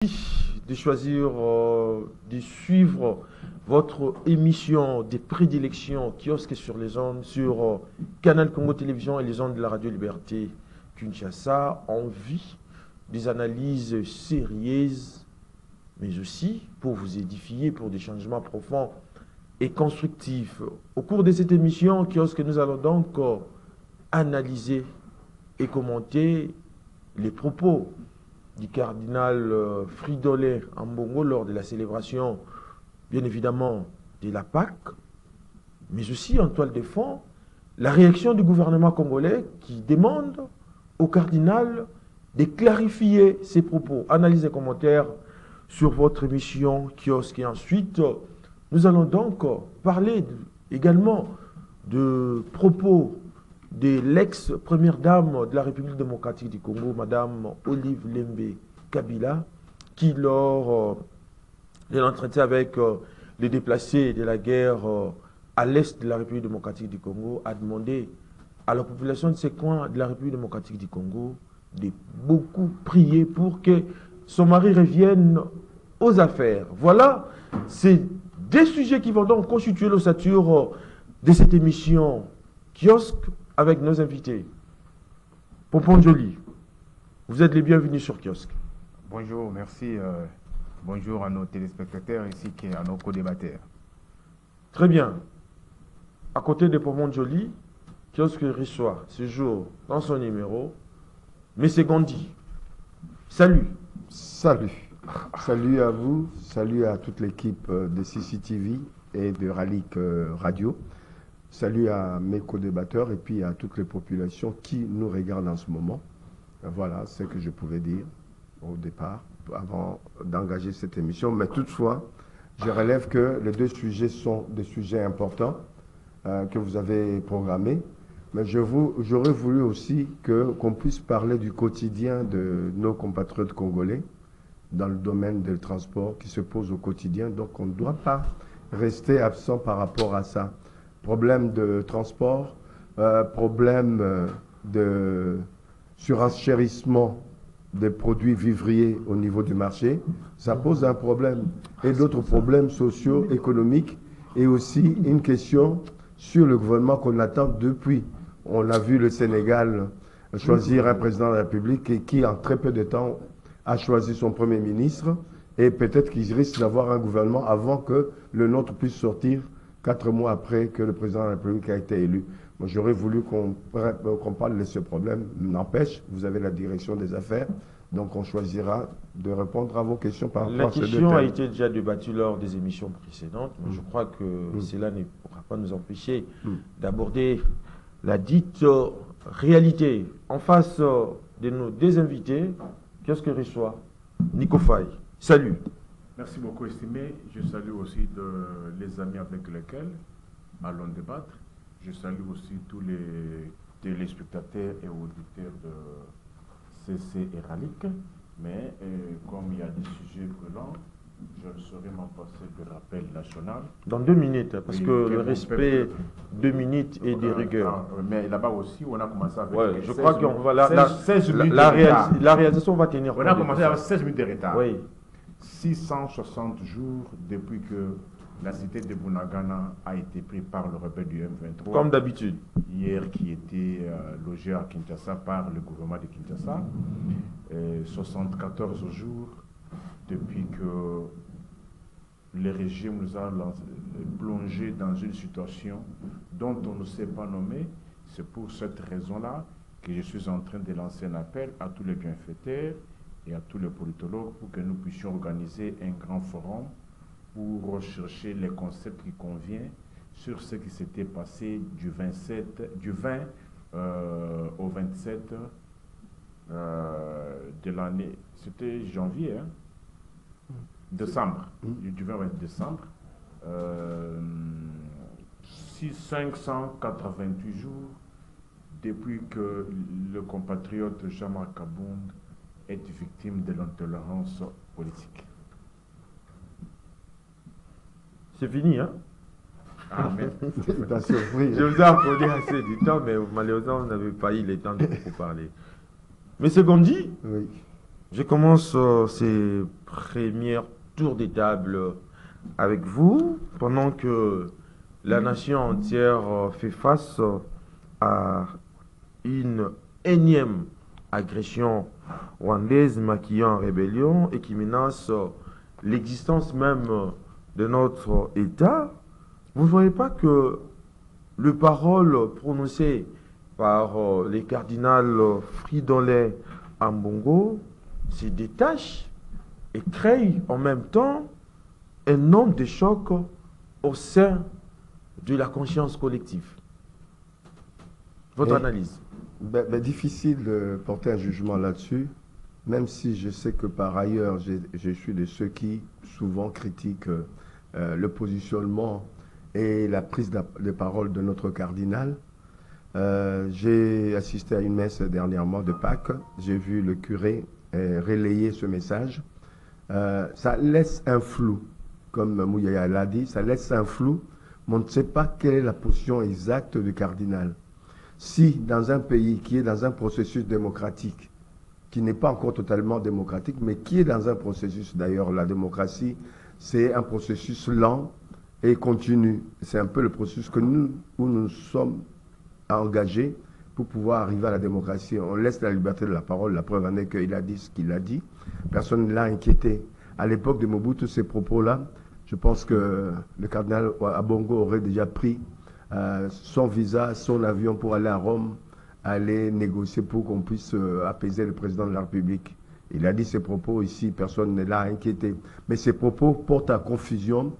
De choisir de suivre votre émission de prédilection Kiosque sur les ondes sur Canal Congo Télévision et les ondes de la Radio Liberté Kinshasa en vue des analyses sérieuses, mais aussi pour vous édifier pour des changements profonds et constructifs. Au cours de cette émission Kiosque, nous allons donc analyser et commenter les propos du cardinal Fridolin Ambongo lors de la célébration, bien évidemment, de la Pâque, mais aussi en toile de fond, la réaction du gouvernement congolais qui demande au cardinal de clarifier ses propos. Analyse et commentaires sur votre émission Kiosque. Et ensuite, nous allons donc parler également de propos de l'ex-première dame de la République démocratique du Congo, Madame Olive Lembe Kabila, qui lors de l'entretien avec les déplacés de la guerre à l'est de la République démocratique du Congo, a demandé à la population de ces coins de la République démocratique du Congo de beaucoup prier pour que son mari revienne aux affaires. Voilà, c'est des sujets qui vont donc constituer l'ossature de cette émission Kiosque avec nos invités. Pompon Joly, vous êtes les bienvenus sur Kiosque. Bonjour, merci. Bonjour à nos téléspectateurs ainsi qu'à nos co-débatteurs. Très bien. À côté de Pompon Joly, Kiosque reçoit ce jour dans son numéro M. Gandhi. Salut. Salut. Salut à vous, salut à toute l'équipe de CCTV et de Ralik Radio. Salut à mes co-débatteurs et puis à toutes les populations qui nous regardent en ce moment. Voilà ce que je pouvais dire au départ, avant d'engager cette émission. Mais toutefois, je relève que les deux sujets sont des sujets importants que vous avez programmés. Mais j'aurais voulu aussi qu'on puisse parler du quotidien de nos compatriotes congolais dans le domaine du transport qui se pose au quotidien. Donc on ne doit pas rester absent par rapport à ça. Problème de transport, problème de surenchérissement des produits vivriers au niveau du marché, ça pose un problème. Et d'autres problèmes sociaux, économiques, et aussi une question sur le gouvernement qu'on attend depuis. On a vu le Sénégal choisir un président de la République et qui, en très peu de temps, a choisi son Premier ministre. Et peut-être qu'il risque d'avoir un gouvernement avant que le nôtre puisse sortir 4 mois après que le président de la République a été élu. Moi, j'aurais voulu qu'on parle de ce problème. N'empêche, vous avez la direction des affaires, donc on choisira de répondre à vos questions par rapport à ces deux thèmes. La question a été déjà débattue lors des émissions précédentes, mais je crois que cela ne pourra pas nous empêcher d'aborder la dite réalité. En face de nos deux invités, qu'est-ce que reçoit Nico Faye? Salut. Merci beaucoup, estimé. Je salue aussi les amis avec lesquels allons débattre. Je salue aussi tous les téléspectateurs et auditeurs de CC et Ralik. Mais comme il y a des sujets brûlants, je ne saurais m'en passer de rappel national. Dans 2 minutes, parce que le respect, 2 minutes et des rigueurs. Mais là-bas aussi, on a commencé avec je crois qu'on va la réalisation va tenir. On a commencé avec 16 minutes de retard. Oui. 660 jours depuis que la cité de Bunagana a été prise par le rebelle du M23. Comme d'habitude. Hier, qui était logé à Kinshasa par le gouvernement de Kinshasa. 74 jours depuis que le régime nous a plongé dans une situation dont on ne s'est pas nommé. C'est pour cette raison-là que je suis en train de lancer un appel à tous les bienfaiteurs et à tous les politologues pour que nous puissions organiser un grand forum pour rechercher les concepts qui conviennent sur ce qui s'était passé du 20 au 27 de l'année. C'était janvier, hein? Décembre, du 20 au 20 décembre. 588 jours depuis que le compatriote Jean-Marc Kabound est victime de l'intolérance politique. C'est fini, hein? Ah, mais... Je vous ai accordé assez du temps, mais malheureusement, vous n'avez pas eu le temps de beaucoup parler. Monsieur Gandhi, oui. Je commence ces premiers tours de table avec vous pendant que la nation entière fait face à une énième agression rwandaise maquillée en rébellion et qui menace l'existence même de notre État. Vous ne voyez pas que les paroles prononcées par les cardinals Fridolin Ambongo se détachent et créent en même temps un nombre de chocs au sein de la conscience collective. Votre analyse? Difficile de porter un jugement là-dessus, même si je sais que par ailleurs, je suis de ceux qui souvent critiquent le positionnement et la prise de parole de notre cardinal. J'ai assisté à une messe dernièrement de Pâques. J'ai vu le curé relayer ce message. Ça laisse un flou, comme Mouyaya l'a dit, ça laisse un flou, mais on ne sait pas quelle est la position exacte du cardinal. Si dans un pays qui est dans un processus démocratique, qui n'est pas encore totalement démocratique, mais qui est dans un processus, d'ailleurs la démocratie, c'est un processus lent et continu. C'est un peu le processus que où nous sommes engagés pour pouvoir arriver à la démocratie. On laisse la liberté de la parole, la preuve en est qu'il a dit ce qu'il a dit. Personne ne l'a inquiété. À l'époque de Mobutu, ces propos-là, je pense que le cardinal Ambongo aurait déjà pris son visa, son avion pour aller à Rome, aller négocier pour qu'on puisse apaiser le président de la République. Il a dit ces propos ici, personne ne l'a inquiété. Mais ces propos portent à confusion,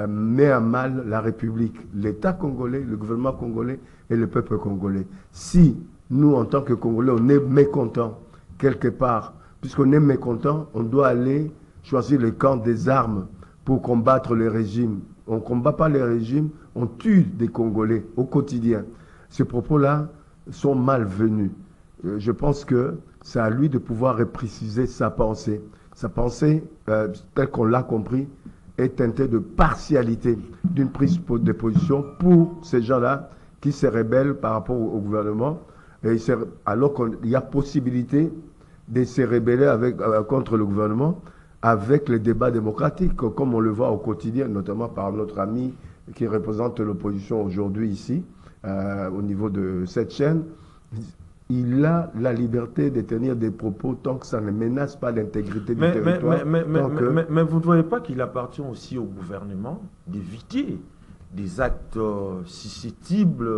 met à mal la République, l'État congolais, le gouvernement congolais et le peuple congolais. Si nous, en tant que Congolais, on est mécontents quelque part, puisqu'on est mécontent, on doit aller choisir le camp des armes pour combattre le régime. On ne combat pas les régimes, on tue des Congolais au quotidien. Ces propos-là sont malvenus. Je pense que c'est à lui de pouvoir préciser sa pensée. Sa pensée, telle qu'on l'a compris, est teintée de partialité, d'une prise de position pour ces gens-là qui se rebellent par rapport au gouvernement, alors qu'il y a possibilité de se rebeller contre le gouvernement avec les débats démocratiques, comme on le voit au quotidien, notamment par notre ami qui représente l'opposition aujourd'hui ici, au niveau de cette chaîne. Il a la liberté de tenir des propos tant que ça ne menace pas l'intégrité du territoire. Mais vous ne voyez pas qu'il appartient aussi au gouvernement d'éviter des actes susceptibles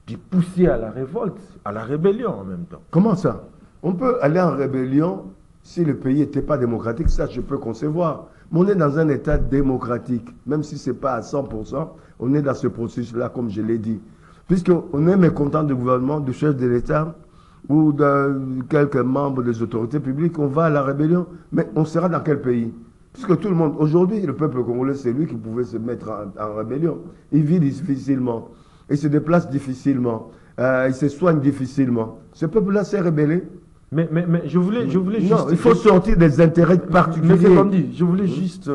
de pousser à la révolte, à la rébellion en même temps? Comment ça? On peut aller en rébellion si le pays n'était pas démocratique, ça je peux concevoir. Mais on est dans un état démocratique, même si ce n'est pas à 100%, on est dans ce processus-là, comme je l'ai dit. Puisqu'on est mécontent du gouvernement, du chef de l'État ou de quelques membres des autorités publiques, on va à la rébellion. Mais on sera dans quel pays? Puisque tout le monde, aujourd'hui, le peuple congolais, c'est lui qui pouvait se mettre en rébellion. Il vit difficilement, il se déplace difficilement, il se soigne difficilement. Ce peuple-là s'est rébellé. Mais je voulais juste... Non, il faut sortir des intérêts particuliers. M. Gandhi, je voulais juste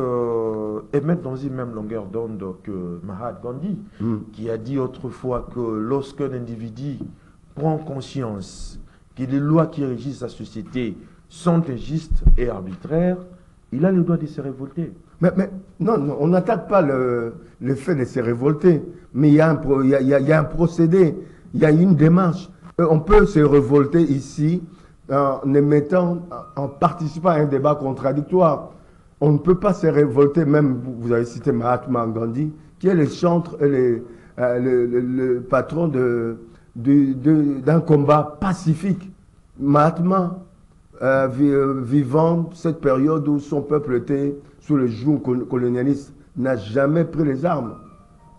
émettre dans une même longueur d'onde que Mahatma Gandhi, qui a dit autrefois que lorsqu'un individu prend conscience que les lois qui régissent sa société sont injustes et arbitraires, il a le droit de se révolter. Mais non, on n'attaque pas le fait de se révolter, mais il y a un procédé, il y a une démarche. On peut se révolter ici en participant à un débat contradictoire. On ne peut pas se révolter, même vous avez cité Mahatma Gandhi, qui est le chantre et le patron d'un combat pacifique. Mahatma, vivant cette période où son peuple était sous le joug colonialiste, n'a jamais pris les armes.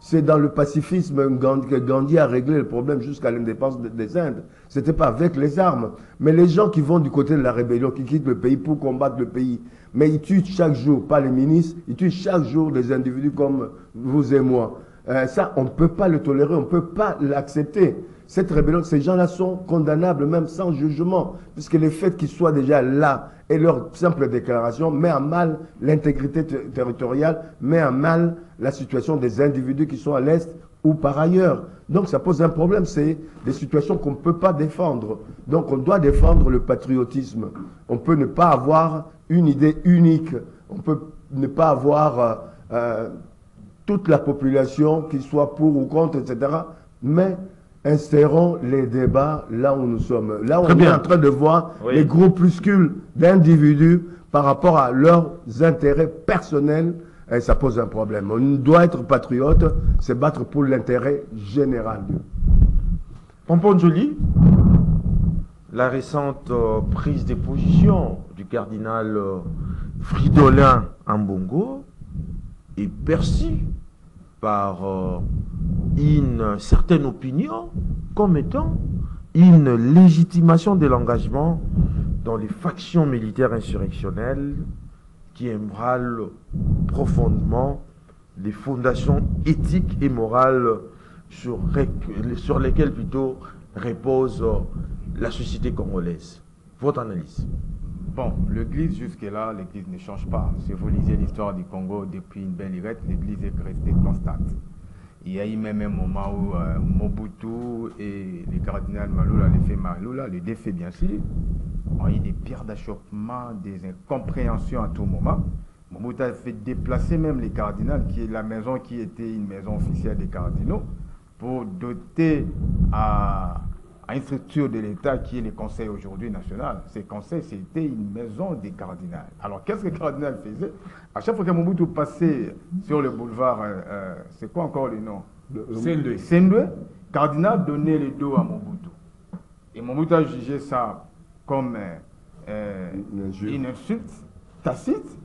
C'est dans le pacifisme que Gandhi a réglé le problème jusqu'à l'indépendance des Indes. Ce n'était pas avec les armes. Mais les gens qui vont du côté de la rébellion, qui quittent le pays pour combattre le pays, mais ils tuent chaque jour, pas les ministres, ils tuent chaque jour des individus comme vous et moi. Ça, on ne peut pas le tolérer, on ne peut pas l'accepter. Cette rébellion, ces gens-là sont condamnables même sans jugement, puisque le fait qu'ils soient déjà là et leur simple déclaration met à mal l'intégrité territoriale, met à mal la situation des individus qui sont à l'Est ou par ailleurs. Donc ça pose un problème, c'est des situations qu'on ne peut pas défendre. Donc on doit défendre le patriotisme. On peut ne pas avoir une idée unique. On peut ne pas avoir toute la population qui soit pour ou contre, etc. Mais insérons les débats là où nous sommes. Là, on est en train de voir les groupuscules d'individus par rapport à leurs intérêts personnels. Et ça pose un problème. On doit être patriote, c'est battre pour l'intérêt général. Pompon Joly, la récente prise de position du cardinal Fridolin Ambongo est perçue par une certaine opinion comme étant une légitimation de l'engagement dans les factions militaires insurrectionnelles qui ébranlent profondément les fondations éthiques et morales sur lesquelles plutôt repose la société congolaise. Votre analyse? Bon, l'Église jusque-là, l'Église ne change pas. Si vous lisez l'histoire du Congo depuis une belle lurette, l'Église est restée constante. Il y a eu même un moment où Mobutu et le cardinal Maloula, l'effet Maloula, le défait bien sûr, ont eu des pierres d'achoppement, des incompréhensions à tout moment. Mobutu a fait déplacer même les cardinals, qui est la maison qui était une maison officielle des cardinaux, pour doter à une structure de l'État qui est le Conseil aujourd'hui national. Ces conseils, c'était une maison des cardinaux. Alors, qu'est-ce que le cardinal faisait? À chaque fois que Mobutu passait sur le boulevard, c'est quoi encore le nom? Sendwe, cardinal donnait le dos à Mobutu. Et Mobutu a jugé ça comme une insulte tacite.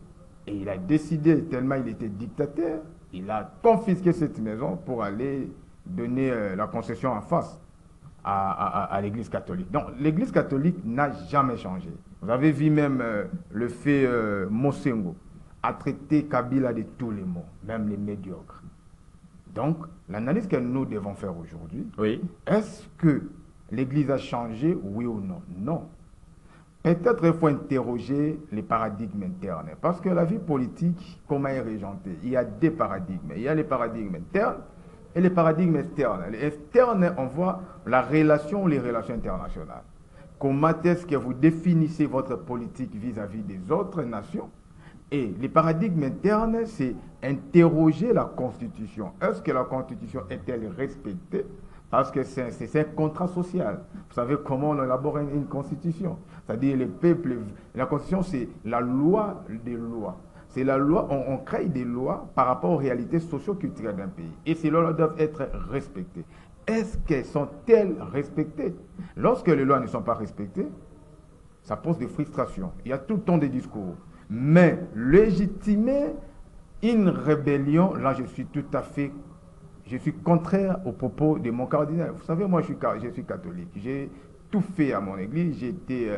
Et il a décidé, tellement il était dictateur, il a confisqué cette maison pour aller donner la concession en face à l'Église catholique. Donc, l'Église catholique n'a jamais changé. Vous avez vu même le fait Mosengo a traité Kabila de tous les mots, même les médiocres. Donc, l'analyse que nous devons faire aujourd'hui, est-ce que l'Église a changé, oui ou non? Non. Peut-être il faut interroger les paradigmes internes. Parce que la vie politique, comment est régentée? Il y a des paradigmes. Il y a les paradigmes internes et les paradigmes externes. Les externes, on voit la relation ou les relations internationales. Comment est-ce que vous définissez votre politique vis-à-vis des autres nations? Et les paradigmes internes, c'est interroger la Constitution. Est-ce que la Constitution est-elle respectée? Parce que c'est un contrat social. Vous savez comment on élabore une Constitution? C'est-à-dire le peuple, la Constitution, c'est la loi des lois. C'est la loi, on crée des lois par rapport aux réalités socio-culturelles d'un pays. Et ces lois doivent être respectées. Est-ce qu'elles sont-elles respectées? Lorsque les lois ne sont pas respectées, ça pose des frustrations. Il y a tout le temps des discours. Mais légitimer une rébellion, là je suis contraire aux propos de mon cardinal. Vous savez, moi je suis catholique. J'ai tout fait à mon église. J'étais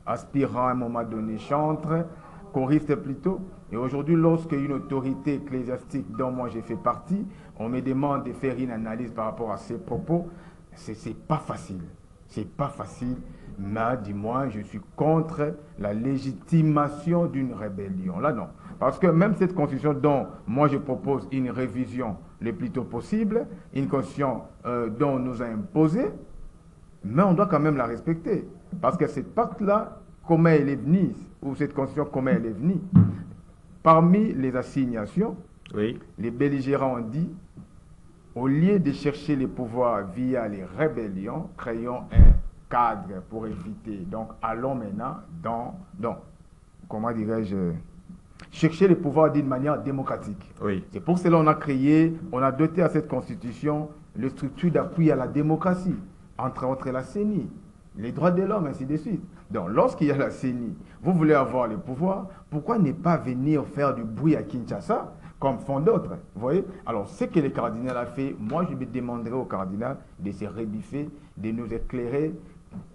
aspirant à un moment donné, chantre, choriste plutôt. Et aujourd'hui, lorsque une autorité ecclésiastique dont moi j'ai fait partie, on me demande de faire une analyse par rapport à ces propos, c'est pas facile. C'est pas facile, mais dis-moi, je suis contre la légitimation d'une rébellion. Là, non. Parce que même cette constitution dont moi je propose une révision le plus tôt possible, une constitution dont on nous a imposé, mais on doit quand même la respecter. Parce que cette pacte-là, comment elle est venue, ou cette constitution, comment elle est venue, parmi les assignations, les belligérants ont dit, au lieu de chercher les pouvoirs via les rébellions, créons un cadre pour éviter. Donc, allons maintenant dans comment dirais-je, chercher les pouvoirs d'une manière démocratique. C'est pour cela qu'on a créé, on a doté à cette constitution les structures d'appui à la démocratie, entre autres la CENI, les droits de l'homme, ainsi de suite. Donc, lorsqu'il y a la CENI, vous voulez avoir les pouvoirs, pourquoi ne pas venir faire du bruit à Kinshasa comme font d'autres? Vous voyez? Alors, ce que le cardinal a fait, moi, je me demanderai au cardinal de se rebiffer, de nous éclairer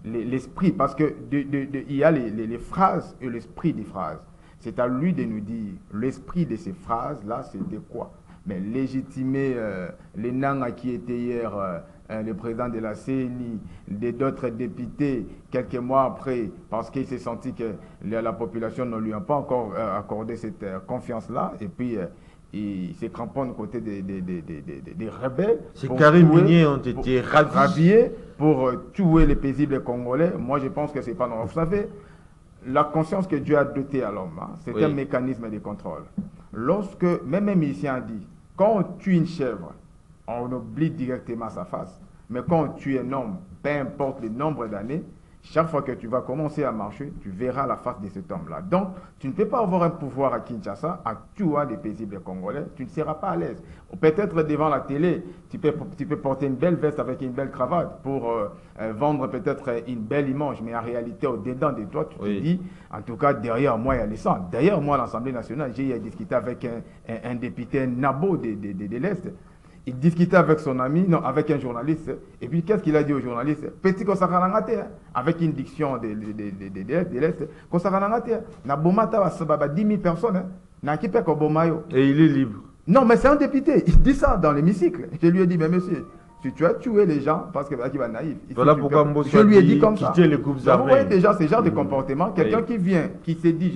l'esprit, parce que il y a les phrases et l'esprit des phrases. C'est à lui de nous dire l'esprit de ces phrases-là, c'est de quoi? Mais légitimer les Nanga qui étaient hier le président de la CENI, d'autres députés, quelques mois après, parce qu'il s'est senti que la population ne lui a pas encore accordé cette confiance-là, et puis il se cramponne côté des rebelles. Ces carrés miniers ont été ravillés pour tuer les paisibles Congolais. Moi, je pense que c'est pas normal. Vous savez, la conscience que Dieu a dotée à l'homme, hein, c'est un mécanisme de contrôle. Lorsque, même un musicien a dit, quand on tue une chèvre, on oublie directement sa face. Mais quand on tue un homme, peu importe le nombre d'années, chaque fois que tu vas commencer à marcher, tu verras la face de cet homme-là. Donc, tu ne peux pas avoir un pouvoir à Kinshasa, à tuer des paisibles Congolais, tu ne seras pas à l'aise. Peut-être devant la télé, tu peux porter une belle veste avec une belle cravate pour vendre peut-être une belle image, mais en réalité, au-dedans de toi, tu te dis, en tout cas, derrière moi, il y a les sangs. D'ailleurs, moi, à l'Assemblée nationale, j'ai discuté avec un député Nabo de l'Est. Il discutait avec son ami, non, avec un journaliste. Et puis, qu'est-ce qu'il a dit au journaliste? Petit Kosaranangate, avec une diction de l'Est. Kosaranangate, na bomata wa 10 000 personnes, na kipe ko bomayo. Et il est libre. Non, mais c'est un député. Il dit ça dans l'hémicycle. Je lui ai dit, mais monsieur, si tu as tué les gens, parce qu'il va naïf. Voilà pourquoi je lui ai dit comme ça. Les groupes armés. Vous voyez déjà ce genre de comportement. Quelqu'un qui vient, qui s'est dit,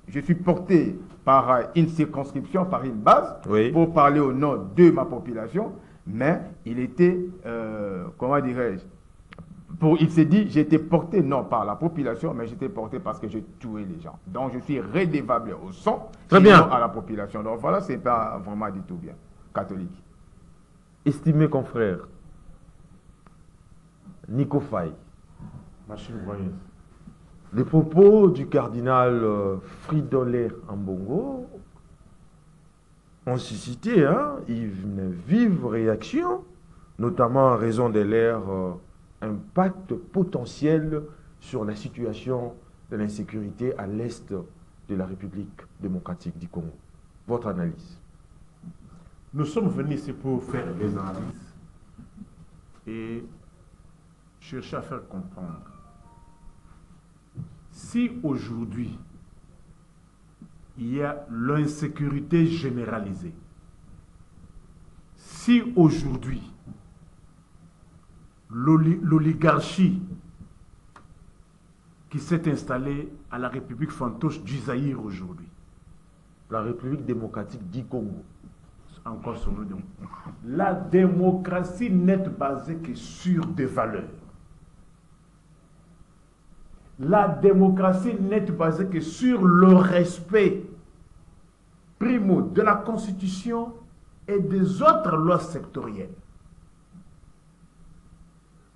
je suis porté par une circonscription, par une base, pour parler au nom de ma population, mais il était, comment dirais-je, il s'est dit, j'étais porté non par la population, mais j'étais porté parce que j'ai tué les gens. Donc je suis redevable au son, très bien, à la population. Donc voilà, c'est pas vraiment du tout bien, catholique. Estimé confrère, Nico Faye, machine voyeuse. Les propos du cardinal Fridolin Ambongo ont suscité une vive réaction, notamment en raison de leur impact potentiel sur la situation de l'insécurité à l'est de la République démocratique du Congo. Votre analyse? Nous sommes venus ici pour faire des analyses et chercher à faire comprendre. Si aujourd'hui, il y a l'insécurité généralisée, si aujourd'hui, l'oligarchie qui s'est installée à la République fantoche du Zaïre aujourd'hui, la République démocratique du Congo, encore son nom, la démocratie n'est basée que sur des valeurs. La démocratie n'est basée que sur le respect, primo, de la Constitution et des autres lois sectorielles.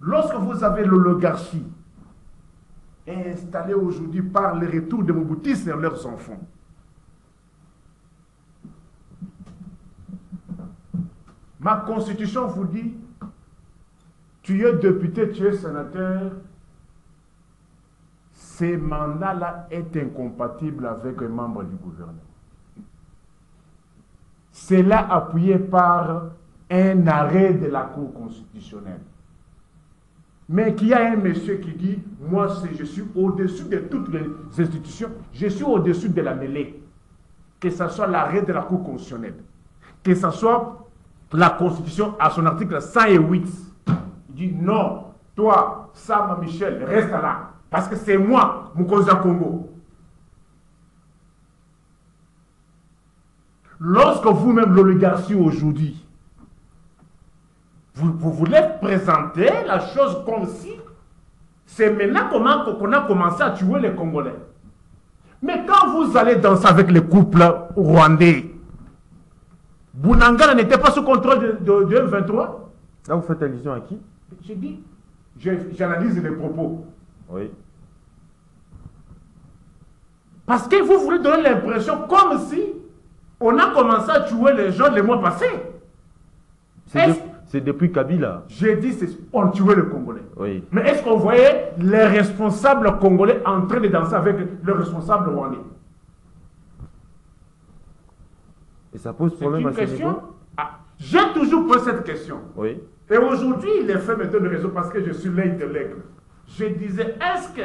Lorsque vous avez l'oligarchie installée aujourd'hui par le retour des Mobutistes et leurs enfants, ma Constitution vous dit, tu es député, tu es sénateur, ce mandat-là est incompatible avec un membre du gouvernement. C'est là appuyé par un arrêt de la Cour constitutionnelle. Mais qu'il y a un monsieur qui dit, moi je suis au-dessus de toutes les institutions, je suis au-dessus de la mêlée. Que ce soit l'arrêt de la Cour constitutionnelle, que ce soit la Constitution à son article 108. Il dit, non, toi, Sam Michel, reste là. Parce que c'est moi, Mukonza Congo. Lorsque vous-même, l'oligarchie aujourd'hui, vous voulez présenter la chose comme si c'est maintenant qu'on a commencé à tuer les Congolais. Mais quand vous allez danser avec les couples rwandais, Bounangala n'était pas sous contrôle de M23. Là, vous faites allusion à qui? J'ai dit, j'analyse les propos. Oui. Parce que vous voulez donner l'impression comme si on a commencé à tuer les gens les mois passés. C'est depuis Kabila. J'ai dit, on tuait les Congolais. Oui. Mais est-ce qu'on voyait les responsables congolais en train de danser avec les responsables rwandais? Et ça pose problème à ce niveau? J'ai toujours posé cette question. Oui. Et aujourd'hui, il est fait maintenant de raison parce que je suis l'intellect. Je disais, est-ce que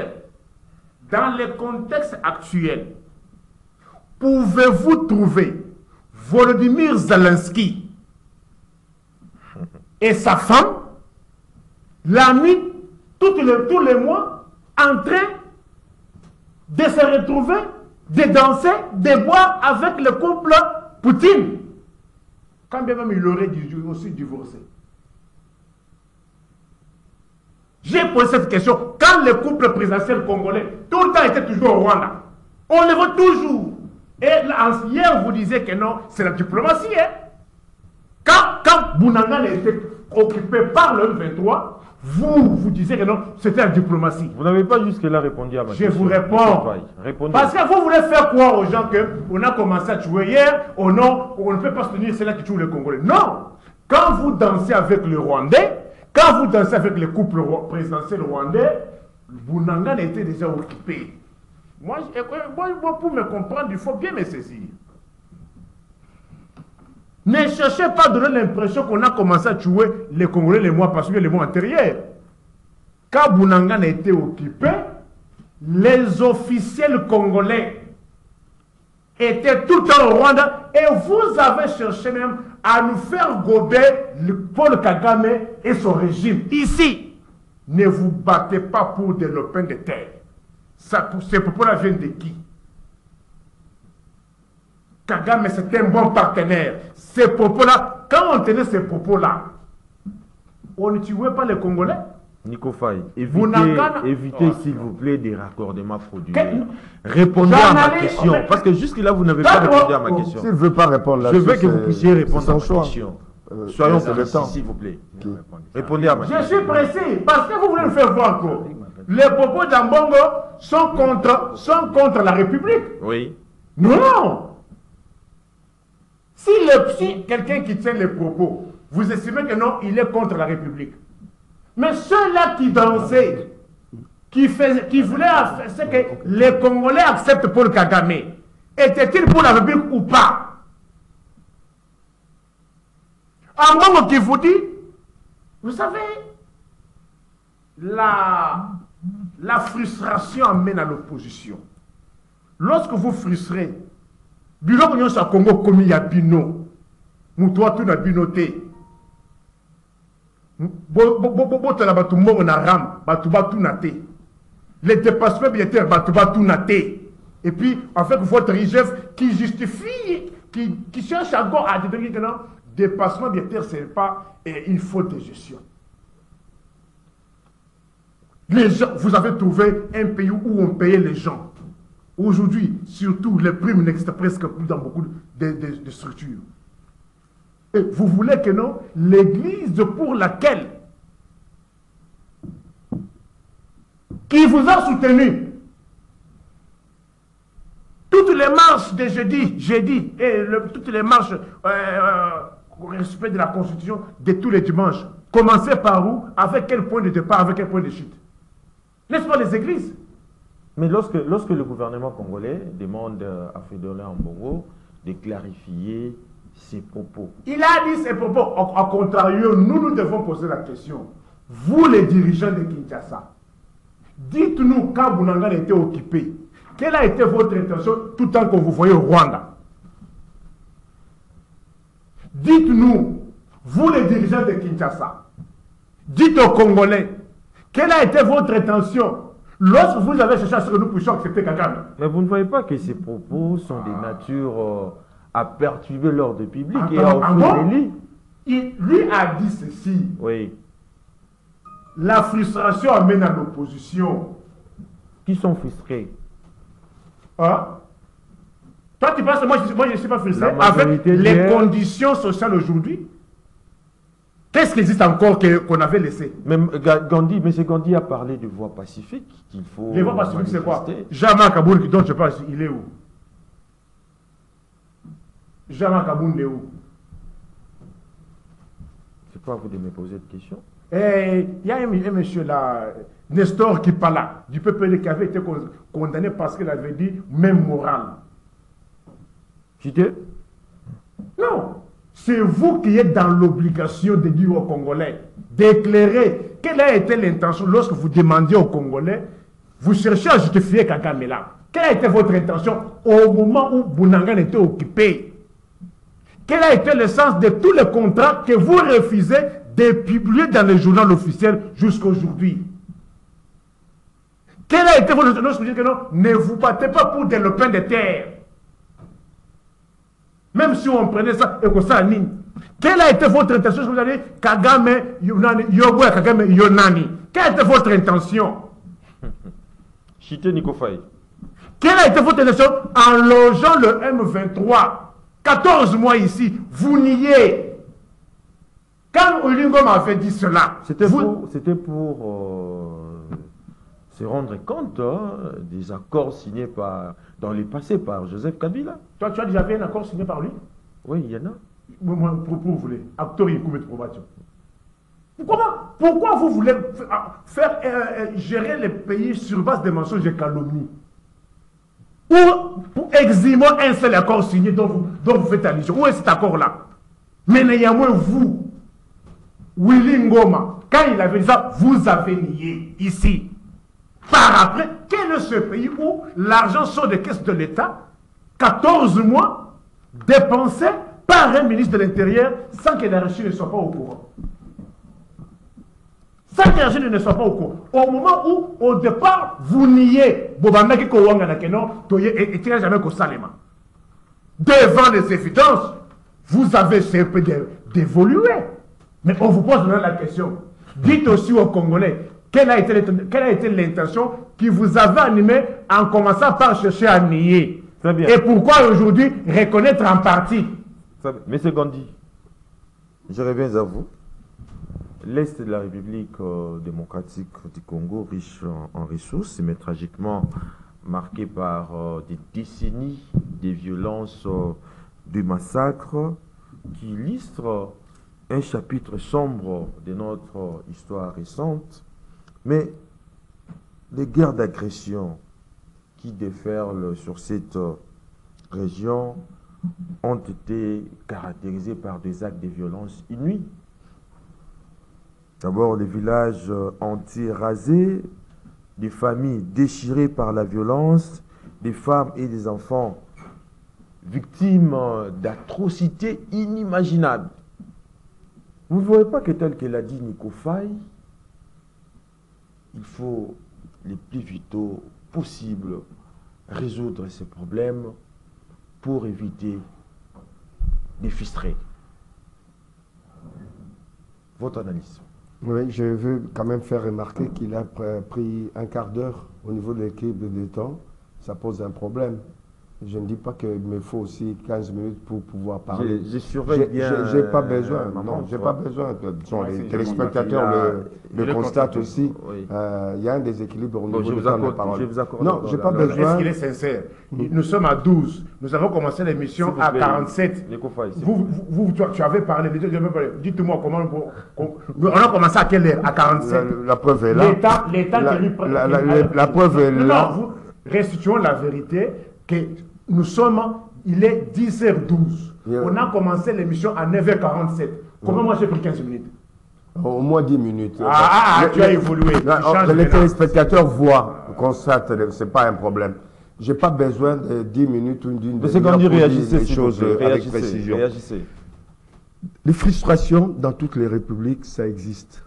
dans le contexte actuel, pouvez-vous trouver Volodymyr Zelensky et sa femme, l'ami, tous les mois, en train de se retrouver, de danser, de boire avec le couple Poutine, quand bien même il aurait aussi divorcé. J'ai posé cette question quand le couple présidentiel congolais, tout le temps, était toujours au Rwanda. On le voit toujours. Et là, hier, vous disiez que non, c'est la diplomatie. Hein? Quand Bounanga était occupé par le M23, vous disiez que non, c'était la diplomatie. Vous n'avez pas jusque-là répondu à ma question. Je vous réponds. Répondez. Parce que vous voulez faire croire aux gens qu'on a commencé à jouer hier, ou non, on ne peut pas soutenir ceux-là qui jouent les Congolais. Non! Quand vous dansez avec le Rwandais, quand vous dansez avec le couple présidentiel rwandais, Bounanga était déjà occupé. Moi, pour me comprendre, il faut bien me saisir. Ne cherchez pas à donner l'impression qu'on a commencé à tuer les Congolais les mois passés, les mois antérieurs. Quand Bounanga a été occupé, les officiels congolais étaient tout le temps au Rwanda et vous avez cherché même à nous faire gober Paul Kagame et son régime. Ici, ne vous battez pas pour des lopins de terre. Ces propos-là viennent de qui? Kagame, c'est un bon partenaire. Ces propos-là, quand on tenait ces propos-là, on ne tuait pas les Congolais. Nico Faye, évitez s'il vous plaît des raccordements frauduleux. Répondez J'en à ma allais- question. mais- Parce que jusque-là, vous n'avez pas répondu à ma question. S'il ne veut pas répondre Je là-dessus, veux que vous puissiez répondre à son ma choix. question. Soyons c'est le précis, temps. s'il vous plaît. Ok. Répondez à ma Je question. suis pressé parce que vous voulez me faire voir quoi. Les propos d'Ambongo sont contre la République. Oui. Non. Si quelqu'un qui tient les propos, vous estimez que non, il est contre la République. Mais ceux-là qui dansaient, qui voulaient faire que les Congolais acceptent Paul Kagame, étaient-ils pour la République ou pas? Ambongo qui vous dit, vous savez, la frustration amène à l'opposition. Lorsque vous frustrez, biloko nyonso ya Congo komi ya bino, mutu atu na bino te. Botala batu mbongo na ram, batu batu na te. Les dépassements budgétaires, batu batu na te. Et puis, avec votre IGF qui justifie, qui cherche encore à déterminer que non, dépassement budgétaire, ce n'est pas une faute de gestion. Les gens, vous avez trouvé un pays où on payait les gens. Aujourd'hui, surtout, les primes n'existent presque plus dans beaucoup de structures. Et vous voulez que non, l'église pour laquelle, qui vous a soutenu, toutes les marches de jeudi, et toutes les marches au respect de la Constitution de tous les dimanches, commencez par où? Avec quel point de départ, avec quel point de chute? N'est-ce pas les églises? Mais lorsque le gouvernement congolais demande à Fédoré Ambongo de clarifier ses propos. Il a dit ses propos. Au contrario, nous devons poser la question. Vous, les dirigeants de Kinshasa, dites-nous quand Bounanga était occupé, quelle a été votre intention tout le temps que vous voyez au Rwanda? Dites-nous, vous les dirigeants de Kinshasa, dites aux Congolais, quelle a été votre intention lorsque vous avez cherché à ce que nous puissions accepter Kagame? Mais vous ne voyez pas que ces propos sont des natures à perturber l'ordre public et à offrir des lits? Lui a dit ceci. Oui. La frustration amène à l'opposition. Qui sont frustrés? Hein? Toi, tu penses que moi je ne suis pas frustré La avec majorité les d'hier. conditions sociales aujourd'hui? Qu'est-ce qui existe encore qu'on avait laissé? Même Gandhi, M. Gandhi a parlé de voie pacifique qu'il faut. Les voies pacifiques, c'est quoi? manifester. Jean-Marc Kaboul, dont je parle, il est où? Jean-Marc Kaboul, il est où? C'est pas à vous de me poser de questions. Et il y a un monsieur là, Nestor qui parle là, du peuple qui avait été condamné parce qu'il avait dit même morale. Cité? Non, c'est vous qui êtes dans l'obligation de dire aux Congolais, d'éclairer quelle a été l'intention lorsque vous demandiez aux Congolais, vous cherchez à justifier Kagame là. Quelle a été votre intention au moment où Bounanga était occupé? Quel a été le sens de tous les contrats que vous refusez de publier dans le journal officiel jusqu'à aujourd'hui? Quel a été votre intention? Ne vous battez pas pour des lopins de terre. Mais même si on prenait ça et que ça anime. Quelle a été votre intention? Je vous avez dit, Kagame, Yoboya, Kagame, Yonani. Quelle a été votre intention? Chité Nikofai. Quelle a été votre intention en logeant le M23? 14 mois ici, vous niez. Quand Olingo m'avait dit cela, C'était pour se rendre compte des accords signés dans le passé par Joseph Kabila. toi, tu as déjà fait un accord signé par lui? Oui, il y en a. Pour vous voulez, acteur et de probation. Pourquoi vous voulez faire gérer les pays sur base des mensonges et calomnies? Pour eximer un seul accord signé dont vous faites allusion. Où est cet accord-là? Mais néanmoins, vous, Willy Ngoma, quand il avait dit ça, vous avez nié ici. Par après, quel est ce pays où l'argent sort des caisses de l'État, 14 mois, dépensé par un ministre de l'Intérieur sans que les reçus ne soient pas au courant? Sans que les reçus ne soient pas au courant. Au moment où, au départ, vous niez, devant les évidences, vous avez essayé d'évoluer. Mais on vous pose maintenant la question. Dites aussi aux Congolais, quelle a été l'intention qui vous avait animé en commençant par chercher à nier? Et pourquoi aujourd'hui reconnaître en partie? Monsieur Gandhi, je reviens à vous. L'Est de la République démocratique du Congo, riche en ressources, mais tragiquement marqué par des décennies de violences, de massacres, qui illustrent un chapitre sombre de notre histoire récente. Mais les guerres d'agression qui déferlent sur cette région ont été caractérisées par des actes de violence inouïs. D'abord, les villages entiers rasés, des familles déchirées par la violence, des femmes et des enfants victimes d'atrocités inimaginables. Vous ne voyez pas que tel que l'a dit Nico Faye, il faut les plus vite possible résoudre ces problèmes pour éviter des frustrés. Votre analyse? Oui, je veux quand même faire remarquer qu'il a pris un quart d'heure au niveau de l'équipe de détente. Ça pose un problème. Je ne dis pas qu'il me faut aussi 15 minutes pour pouvoir parler. Je surveille bien. J'ai pas besoin. Non, j'ai pas besoin. Les téléspectateurs le constatent aussi. Oui. Il y a un déséquilibre au niveau Je du vous temps de accorde, parole. je vous accorde. Non, j'ai pas besoin. Est-ce qu'il est sincère? Nous sommes à 12. Nous avons commencé l'émission à 47. Nico Faye, Tu avais parlé. Dites-moi comment on a commencé à quelle heure? À 47. La preuve est là. La preuve est là. Non, restituons la vérité que il est 10h12. On a commencé l'émission à 9h47. Comment moi j'ai pris 15 minutes? Au moins 10 minutes. Tu as évolué. Les téléspectateurs voient, constatent, ce n'est pas un problème. Je n'ai pas besoin de 10 minutes ou d'une Monsieur Gandhi, réagissez les choses avec précision. Réagissez. Les frustrations dans toutes les républiques, ça existe.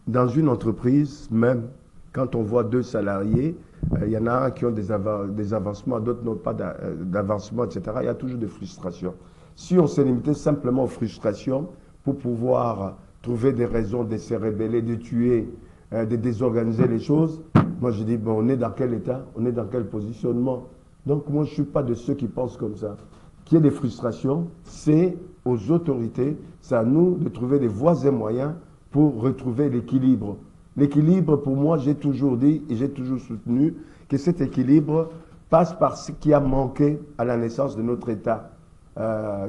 Dans une entreprise, même, quand on voit 2 salariés, il y en a un qui ont des avancements, d'autres n'ont pas d'avancement, etc. Il y a toujours des frustrations. Si on s'est limité simplement aux frustrations pour pouvoir trouver des raisons de se rebeller, de tuer, de désorganiser les choses, moi je dis, bon, on est dans quel état? On est dans quel positionnement? Donc moi je ne suis pas de ceux qui pensent comme ça. Qu'il y ait des frustrations, c'est aux autorités, c'est à nous de trouver des voies et moyens pour retrouver l'équilibre. L'équilibre, pour moi, j'ai toujours dit et j'ai toujours soutenu que cet équilibre passe par ce qui a manqué à la naissance de notre État,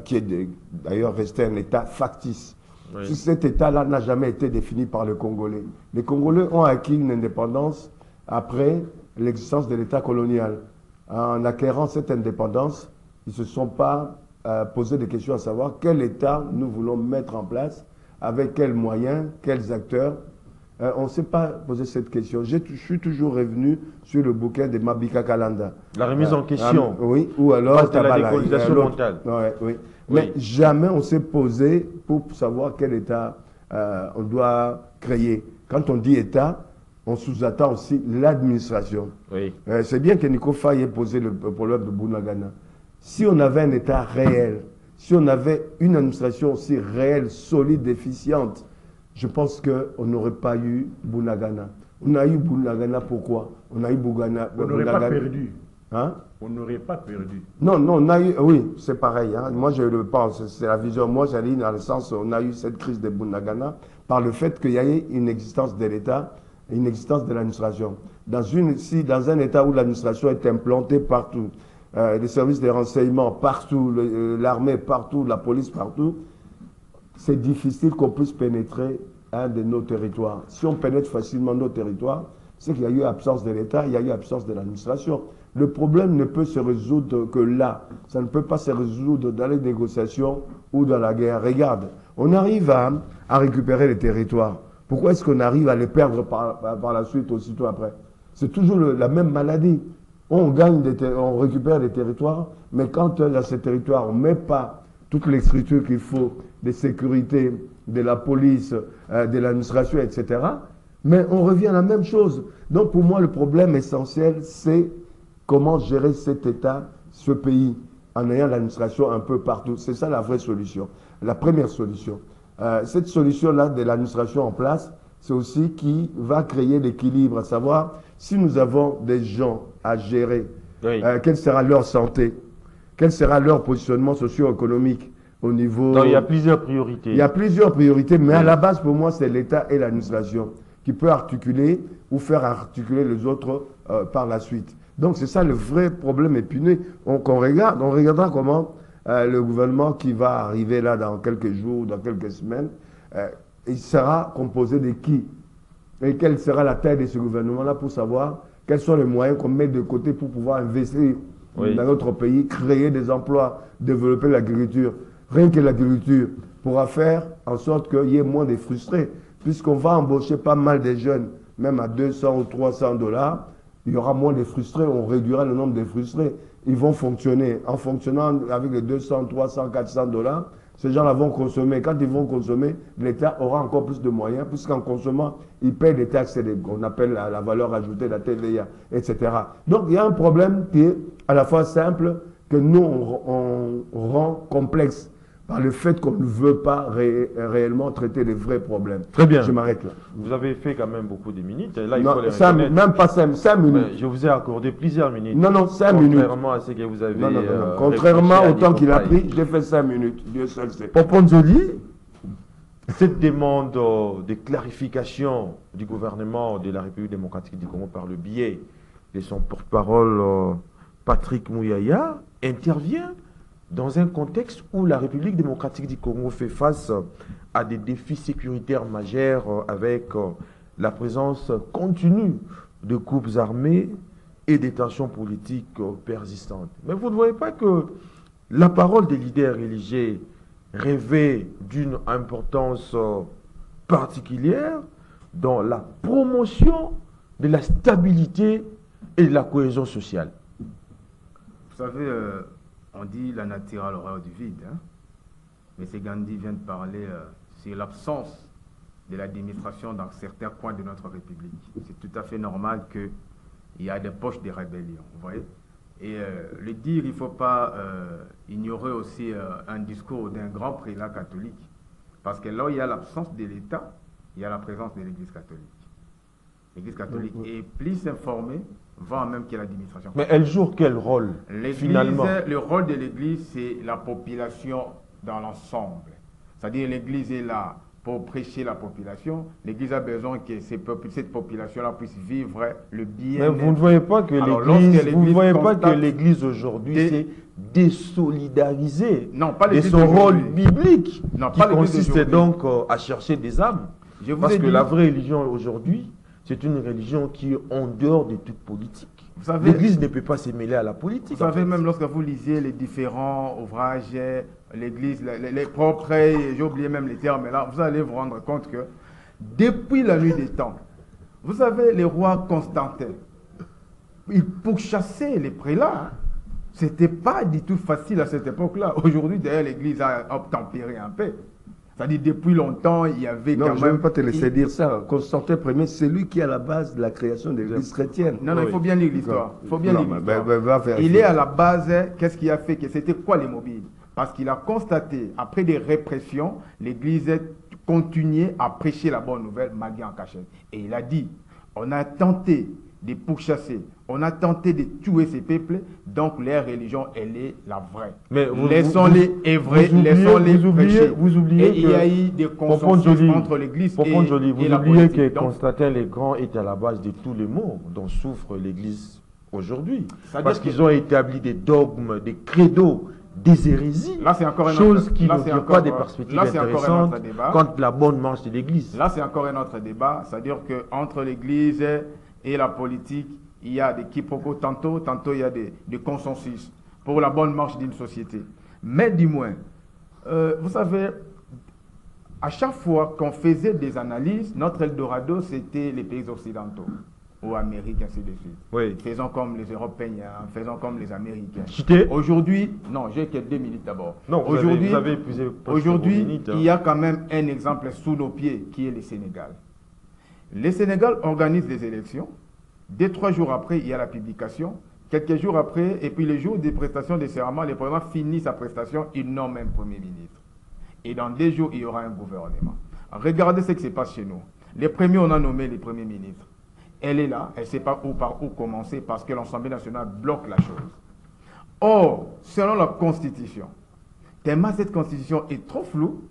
qui est d'ailleurs resté un État factice. Oui. Cet État-là n'a jamais été défini par les Congolais. Les Congolais ont acquis une indépendance après l'existence de l'État colonial. En acquérant cette indépendance, ils ne se sont pas posé des questions à savoir quel État nous voulons mettre en place, avec quels moyens, quels acteurs. On ne s'est pas posé cette question. Je suis toujours revenu sur le bouquin de Mabika Kalanda. La remise en question. Oui, ou alors la décolonisation mentale. Oui. Mais jamais on s'est posé pour savoir quel État on doit créer. Quand on dit État, on sous-attend aussi l'administration. Oui. C'est bien que Nico Faye ait posé le problème de Bunagana. Si on avait un État réel, Si on avait une administration aussi réelle, solide, efficiente, je pense qu'on n'aurait pas eu Bunagana. On a eu Bunagana pourquoi? On a eu Bunagana. On n'aurait pas perdu. Hein? On n'aurait pas perdu. Non, non, on a eu, oui, c'est pareil. Hein. Moi, je le pense, c'est la vision. Moi, j'allais dans le sens, on a eu cette crise de Bunagana par le fait qu'il y ait une existence de l'État, une existence de l'administration. Dans un État où l'administration est implantée partout, les services de renseignement partout, l'armée partout, la police partout, c'est difficile qu'on puisse pénétrer un de nos territoires. Si on pénètre facilement nos territoires, c'est qu'il y a eu absence de l'État, il y a eu absence de l'administration. Le problème ne peut se résoudre que là. Ça ne peut pas se résoudre dans les négociations ou dans la guerre. Regarde, on arrive à récupérer les territoires. Pourquoi est-ce qu'on arrive à les perdre par la suite, aussitôt après? C'est toujours la même maladie. On gagne, on récupère des territoires, mais quand dans ces territoires, on ne met pas toutes les structures qu'il faut, de sécurité, de la police, de l'administration, etc., mais on revient à la même chose. Donc pour moi, le problème essentiel, c'est comment gérer cet État, ce pays, en ayant l'administration un peu partout. C'est ça la vraie solution, la première solution. Cette solution-là de l'administration en place, c'est aussi qui va créer l'équilibre, à savoir si nous avons des gens à gérer, oui, quelle sera leur santé, quel sera leur positionnement socio-économique au niveau... Donc il y a plusieurs priorités. Il y a plusieurs priorités, mais oui, à la base, pour moi, c'est l'État et l'administration qui peut articuler ou faire articuler les autres par la suite. Donc c'est ça le vrai problème épineux qu'on regarde. On regardera comment le gouvernement qui va arriver là dans quelques jours, dans quelques semaines, il sera composé de qui? Et quelle sera la taille de ce gouvernement-là pour savoir quels sont les moyens qu'on met de côté pour pouvoir investir, oui, dans notre pays, créer des emplois, développer l'agriculture. Rien que l'agriculture pourra faire en sorte qu'il y ait moins de frustrés, puisqu'on va embaucher pas mal de jeunes, même à 200 ou 300 $, il y aura moins de frustrés, on réduira le nombre de frustrés. Ils vont fonctionner. En fonctionnant avec les 200, 300, 400 $, ces gens-là vont consommer. Quand ils vont consommer, l'État aura encore plus de moyens, puisqu'en consommant, ils payent des taxes qu'on appelle la valeur ajoutée, la TVA, etc. Donc il y a un problème qui est à la fois simple, que nous, on rend complexe par le fait qu'on ne veut pas réellement traiter les vrais problèmes. Très bien. Je m'arrête là. Vous avez fait quand même beaucoup de minutes. Là, il non, faut les reconnaître. Même pas 5 minutes. Je vous ai accordé plusieurs minutes. Non, non, 5 minutes. Contrairement à ce que vous avez... Non. Contrairement au temps qu'il a pris, j'ai fait 5 minutes. Dieu seul sait. Poponzoli, cette demande de clarification du gouvernement de la République démocratique du Congo par le biais de son porte-parole Patrick Mouyaya intervient dans un contexte où la République démocratique du Congo fait face à des défis sécuritaires majeurs avec la présence continue de groupes armés et des tensions politiques persistantes. Mais vous ne voyez pas que la parole des leaders religieux revêt d'une importance particulière dans la promotion de la stabilité et de la cohésion sociale? Vous savez, on dit la nature a l'horreur du vide. Hein? Mais c'est Gandhi vient de parler sur l'absence de l'administration dans certains coins de notre République. C'est tout à fait normal qu'il y a des poches de rébellion. Vous voyez? Et le dire, il ne faut pas ignorer aussi un discours d'un grand prélat catholique. Parce que là où il y a l'absence de l'État, il y a la présence de l'Église catholique. L'Église catholique est plus informée, voire même que l'administration. Mais elle joue quel rôle, finalement? Le rôle de l'Église, c'est la population dans l'ensemble. C'est-à-dire l'Église est là pour prêcher la population. L'Église a besoin que cette population-là puisse vivre le bien. Mais vous ne voyez pas que l'Église aujourd'hui s'est désolidarisée de son rôle biblique, qui consiste donc à chercher des âmes. Parce que la vraie religion aujourd'hui, c'est une religion qui est en dehors de toute politique. L'Église ne peut pas se mêler à la politique. Vous savez, même lorsque vous lisez les différents ouvrages, l'Église, les propres, j'ai oublié même les termes, là, vous allez vous rendre compte que depuis la nuit des temps, vous savez, les rois Constantin, ils pourchassaient les prélats. Ce n'était pas du tout facile à cette époque-là. Aujourd'hui, d'ailleurs, l'Église a obtempéré un peu. C'est-à-dire, depuis longtemps, il y avait quand même... Non, je ne vais pas te laisser dire ça. Constantin Ier, c'est lui qui est à la base de la création de l'Église chrétienne. Non, il faut bien lire l'histoire. Il faut bien lire l'histoire. Il est à la base, qu'est-ce qui a fait que c'était quoi les mobiles? parce qu'il a constaté, après des répressions, l'Église continuait à prêcher la bonne nouvelle malgré en cachette. Et il a dit, on a tenté de pourchasser, on a tenté de tuer ces peuples, donc leur religion, elle est la vraie. Mais laissons-les œuvrer, laissons-les prêcher. Vous oubliez et il y a eu des consensus entre l'Église et vous la oubliez politique. que Donc, Constantin le Grand est à la base de tous les maux dont souffre l'Église aujourd'hui. C'est-à-dire Parce que- qu'ils ont établi des dogmes, des credos, des hérésies, Là, c'est encore un choses autre- qui là, ne c'est donnent encore- pas des perspectives là, c'est encore un intéressantes autre débat. contre la bonne marche de l'Église. Là, c'est encore un autre débat. C'est-à-dire qu'entre l'Église et la politique, il y a des quiproquos tantôt il y a des consensus pour la bonne marche d'une société. Mais du moins, vous savez, à chaque fois qu'on faisait des analyses, notre Eldorado, c'était les pays occidentaux, ou Amérique, ainsi de suite. Oui. Faisons comme les Européens, faisons comme les Américains. Cité. Aujourd'hui, non, j'ai que 2 minutes d'abord. Non, Aujourd'hui, vous avez épuisé presque aujourd'hui, vos minutes, hein. il y a quand même un exemple sous nos pieds qui est le Sénégal. Le Sénégal organise des élections. 2-3 jours après, il y a la publication. Quelques jours après, et puis le jour des prestations de serment, le président finit sa prestation, il nomme un Premier ministre. Et dans 2 jours, il y aura un gouvernement. Regardez ce qui se passe chez nous. Les premiers, on a nommé les premiers ministres. Elle est là, elle ne sait pas par où commencer parce que l'Assemblée nationale bloque la chose. Or, selon la Constitution, tellement cette Constitution est trop floue,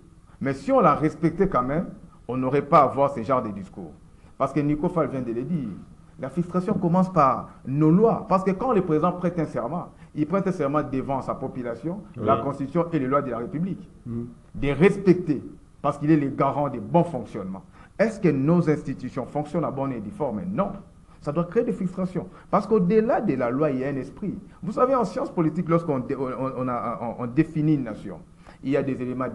mais si on la respectait quand même, on n'aurait pas à avoir ce genre de discours. Parce que Nico Fall vient de le dire, la frustration commence par nos lois. Parce que quand le président prête un serment, il prête un serment devant sa population, Oui. la Constitution et les lois de la République. De respecter, parce qu'il est le garant des bons fonctionnements. Est-ce que nos institutions fonctionnent à bonne et due forme? Non. Ça doit créer des frustrations. Parce qu'au-delà de la loi, il y a un esprit. Vous savez, en sciences politiques, lorsqu'on on définit une nation, il y a des éléments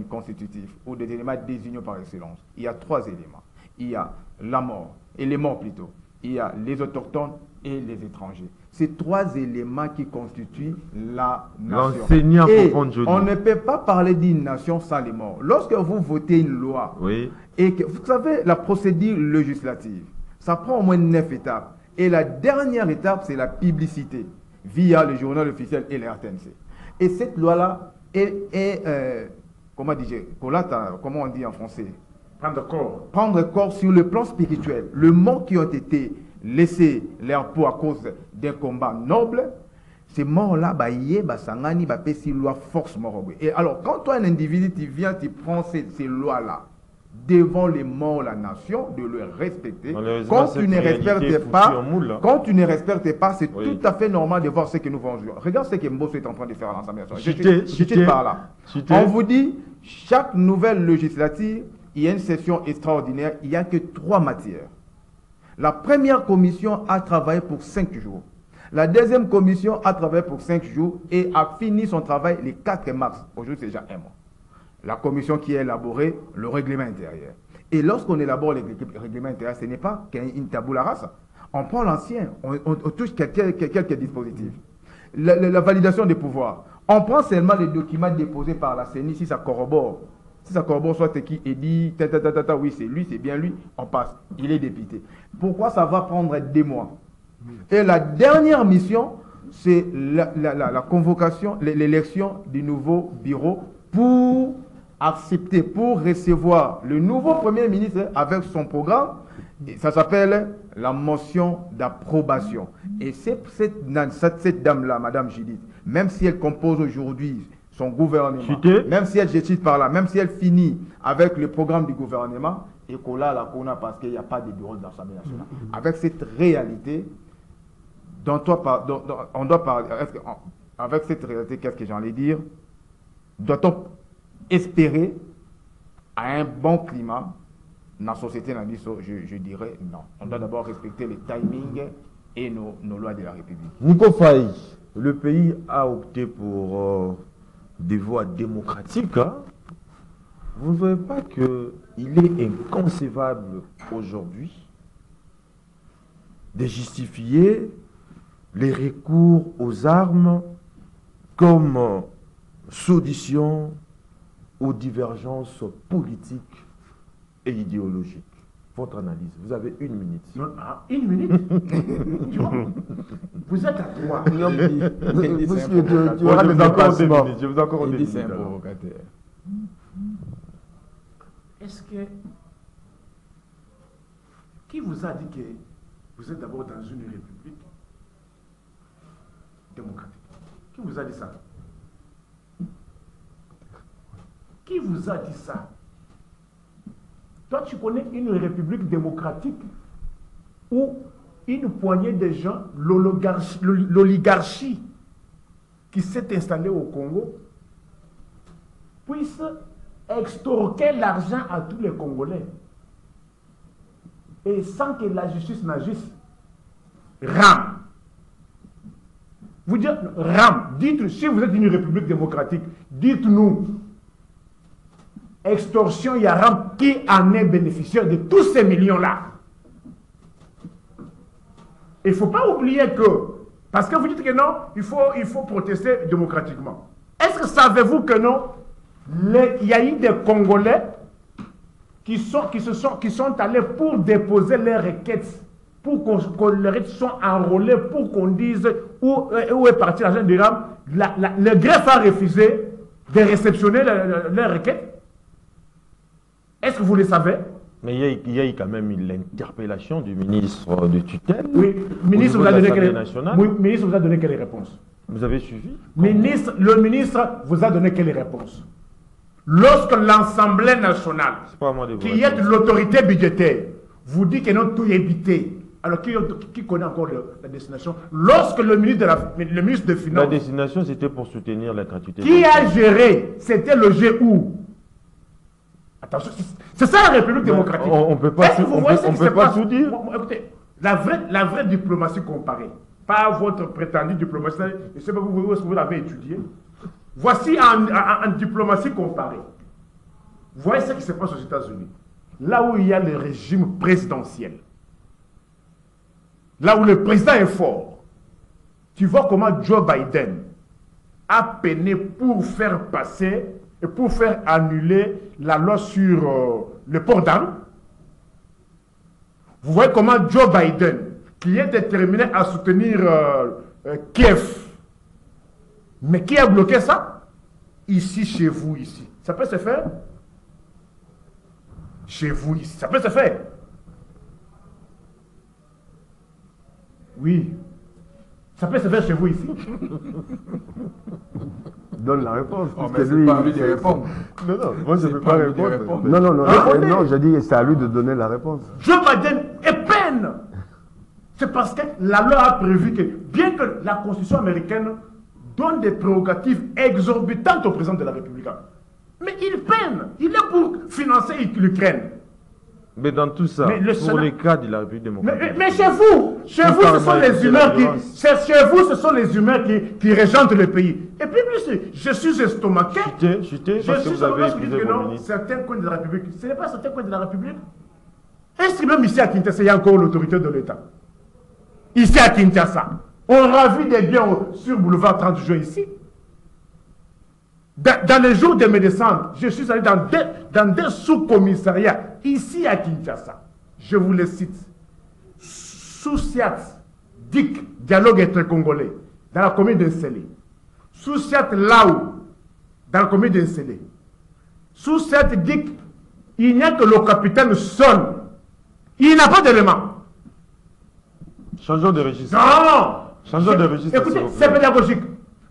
constitutifs ou des éléments de désignation par excellence. Il y a 3 éléments. Il y a la mort, et les morts plutôt. Il y a les autochtones et les étrangers. Ces 3 éléments qui constituent la nation. L'enseignant Et pour prendre joli. on ne peut pas parler d'une nation sans les morts. Lorsque vous votez une loi, Oui. et que, vous savez, la procédure législative, ça prend au moins 9 étapes. Et la dernière étape, c'est la publicité, via le journal officiel et les RTNC. Et cette loi-là comment on dit en français? Prendre corps. Prendre corps sur le plan spirituel. Le mort qui ont été laissés leur peau à cause d'un combat noble, ces morts-là, sangani, si loi force mort. Et alors, quand toi, un individu, tu viens, tu prends ces lois-là devant les morts, la nation, de le respecter. Quand tu ne respectes pas, c'est Oui. tout à fait normal de voir ce que nous faisons. Regarde ce que Mbosso est en train de faire à l'Assemblée nationale. Cité, Je cite par là. cité. On vous dit, chaque nouvelle législative, il y a une session extraordinaire, il n'y a que 3 matières. La première commission a travaillé pour 5 jours. La deuxième commission a travaillé pour 5 jours et a fini son travail le 4 mars. Aujourd'hui, c'est déjà 1 mois. La commission qui a élaboré le règlement intérieur. Et lorsqu'on élabore le règlement intérieur, ce n'est pas qu'une tabula rasa. On prend l'ancien, on touche quelques dispositifs. La validation des pouvoirs. On prend seulement les documents déposés par la CENI si ça corrobore. Si ça corrobore, soit qui est dit, oui, c'est lui, c'est bien lui, on passe. Il est député. Pourquoi ça va prendre 2 mois? Et la dernière mission, c'est la convocation, l'élection du nouveau bureau pour accepter, pour recevoir le nouveau Premier ministre avec son programme. Et ça s'appelle la motion d'approbation. Et c'est cette dame-là, Madame Judith, même si elle compose aujourd'hui son gouvernement, Cité. même si elle, je cite par là, même si elle finit avec le programme du gouvernement, et qu'on l'a la Kona parce qu'il n'y a pas de bureau de l'Assemblée nationale. Avec cette réalité, on doit parler, avec cette réalité, qu'est-ce que j'en ai dire? Doit-on espérer à un bon climat dans la société? Je dirais non. On doit d'abord respecter les timings et nos lois de la République. Nico Faye, le pays a opté pour des voies démocratiques. Hein? Vous ne voyez pas qu'il est inconcevable aujourd'hui de justifier les recours aux armes comme solution aux divergences politiques et idéologiques. votre analyse. Vous avez 1 minute. Non, 1 minute. Tu vois, vous êtes à 3. Tu auras des Je vous accorde 2 dépassements. minutes. Je vous accorde 2 Il dit c'est un minutes. alors. provocateur. Est-ce que... Qui vous a dit que vous êtes d'abord dans une république démocratique? Qui vous a dit ça? Qui vous a dit ça? Toi, tu connais une république démocratique où une poignée de gens, l'oligarchie qui s'est installée au Congo, puisse extorquer l'argent à tous les Congolais et sans que la justice n'agisse. Ram. Vous dites Ram, dites, si vous êtes une république démocratique, dites-nous, extorsion, il y a Ram qui en est bénéficiaire de tous ces millions-là. Il ne faut pas oublier que, parce que vous dites que non, il faut protester démocratiquement. Est-ce que savez-vous que non, il y a eu des Congolais qui sont allés pour déposer leurs requêtes, pour que les requêtes soient enrôlées, pour qu'on dise où est parti l'argent de Ram. Le greffe a refusé de réceptionner leurs requêtes. Est-ce que vous le savez? Mais il y a eu quand même l'interpellation du ministre de tutelle. Oui, ministre vous a donné quelle réponse? Vous avez suivi? Le ministre vous a donné quelle réponse? Lorsque l'Assemblée nationale, C'est pas à moi de vous qui est répondre. l'autorité budgétaire, vous dit que non, tout est évité. Alors, qui connaît encore la destination? Lorsque le ministre de La Finances, destination, c'était pour soutenir la gratuité. qui a géré, c'était le GOU. Attention, c'est ça la République démocratique. On peut pas Est-ce que vous voyez ce qui se passe? tout dire. Écoutez, la vraie diplomatie comparée, pas votre prétendue diplomatie, je ne sais pas où est-ce que vous l'avez étudié. Voici en diplomatie comparée. Vous voyez ce qui se passe aux États-Unis. Là où il y a le régime présidentiel, là où le président est fort, tu vois comment Joe Biden a peiné pour faire passer et pour faire annuler la loi sur le port d'armes. Vous voyez comment Joe Biden, qui est déterminé à soutenir Kiev, mais qui a bloqué ça? Ici, chez vous, ici. Ça peut se faire? Chez vous, ici. Ça peut se faire? Oui. Ça peut se faire chez vous, ici. Donne la réponse. Oh, puisque mais c'est lui, pas à lui de répondre. Non, moi je ne C'est peux pas pas à lui de répondre. répondre. Non, Répondez. non, je dis c'est à lui de donner la réponse. Joe Biden est peine. C'est parce que la loi a prévu que, bien que la Constitution américaine donne des prérogatives exorbitantes au président de la République, mais il peine. Il est pour financer l'Ukraine. Mais dans tout ça, Mais le pour Sénat- les cas de la République démocratique. Mais chez vous, ce sont les humains qui régentent le pays. Et puis, je suis estomaqué. Chutez, Je parce que suis vous avez estomaqué de dire épousé que vos non, ministres. certains coins de la République, ce n'est pas certains coins de la République. Est-ce que même ici à Kinshasa, il y a encore l'autorité de l'État? Ici à Kinshasa, on ravit des biens sur boulevard 30 juin ici. Dans les jours de mes descentes, je suis allé dans des sous-commissariats ici à Kinshasa. Je vous les cite. Souciat, DIC, dialogue intercongolais, dans la commune d'Ensélé. Souciat Laou, dans la commune d'Ensélé. Souciat DIC, il n'y a que le capitaine sonne. Il n'a pas d'élément. Changeons de registre. Non! Changeons de registre. Écoutez, s'il vous c'est plaît. pédagogique.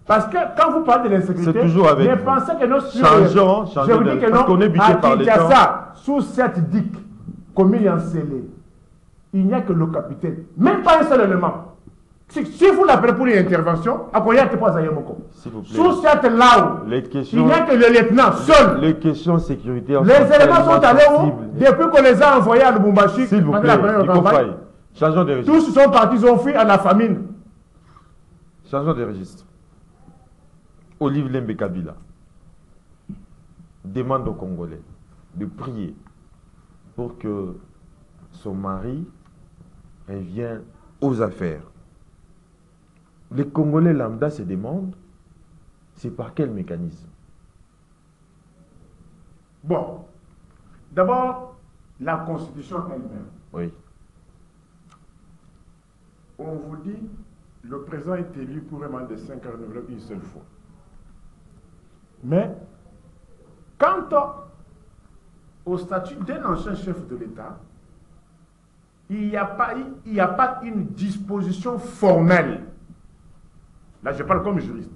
Parce que quand vous parlez de l'insécurité, C'est toujours avec mais vous. pensez que non, Changeons je vous dis de- que parce non, qu'on est buté à par le Kinshasa, sous cette digue, commune Yansélé, il n'y a que le capitaine, même pas un seul élément. Si vous l'appelez pour une intervention, à quoi il y a que pas Zayamoko. S'il vous plaît. Sous cette là-haut, Les il questions, n'y a que le lieutenant seul. les questions sécuritaires Les éléments sont allés où? sensibles. Depuis qu'on les a envoyés à Lubumbashi, S'il vous pendant plaît, la première Nico campagne, Faye, changeons de registre. tous sont partis, ils ont fui à la famine. Changeons de registre. Olive Lembe Kabila demande aux Congolais de prier pour que son mari revienne aux affaires. Les Congolais lambda se demandent, c'est par quel mécanisme? Bon, d'abord, la Constitution elle-même. Oui. On vous dit, le président est élu pour un mandat de 5 ans renouvelable une seule fois. Mais, quant au statut d'un ancien chef de l'État, il n'y a pas une disposition formelle. Là, je parle comme juriste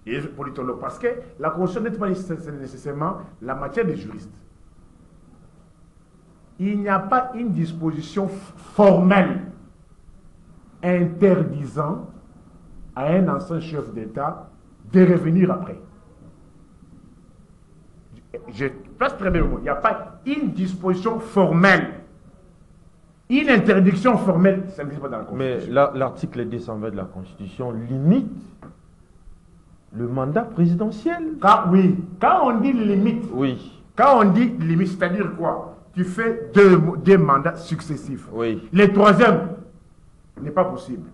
et politologue, parce que la Constitution n'est pas nécessairement la matière des juristes. Il n'y a pas une disposition formelle interdisant à un ancien chef d'État de revenir après. Je place très bien le mot. Il n'y a pas une disposition formelle. Une interdiction formelle, ça n'existe pas dans la Constitution. Mais l'article 220 de la Constitution limite le mandat présidentiel. Quand on dit limite, Oui. quand on dit limite, c'est-à-dire quoi? Tu fais deux mandats successifs. Oui. Le troisième n'est pas possible.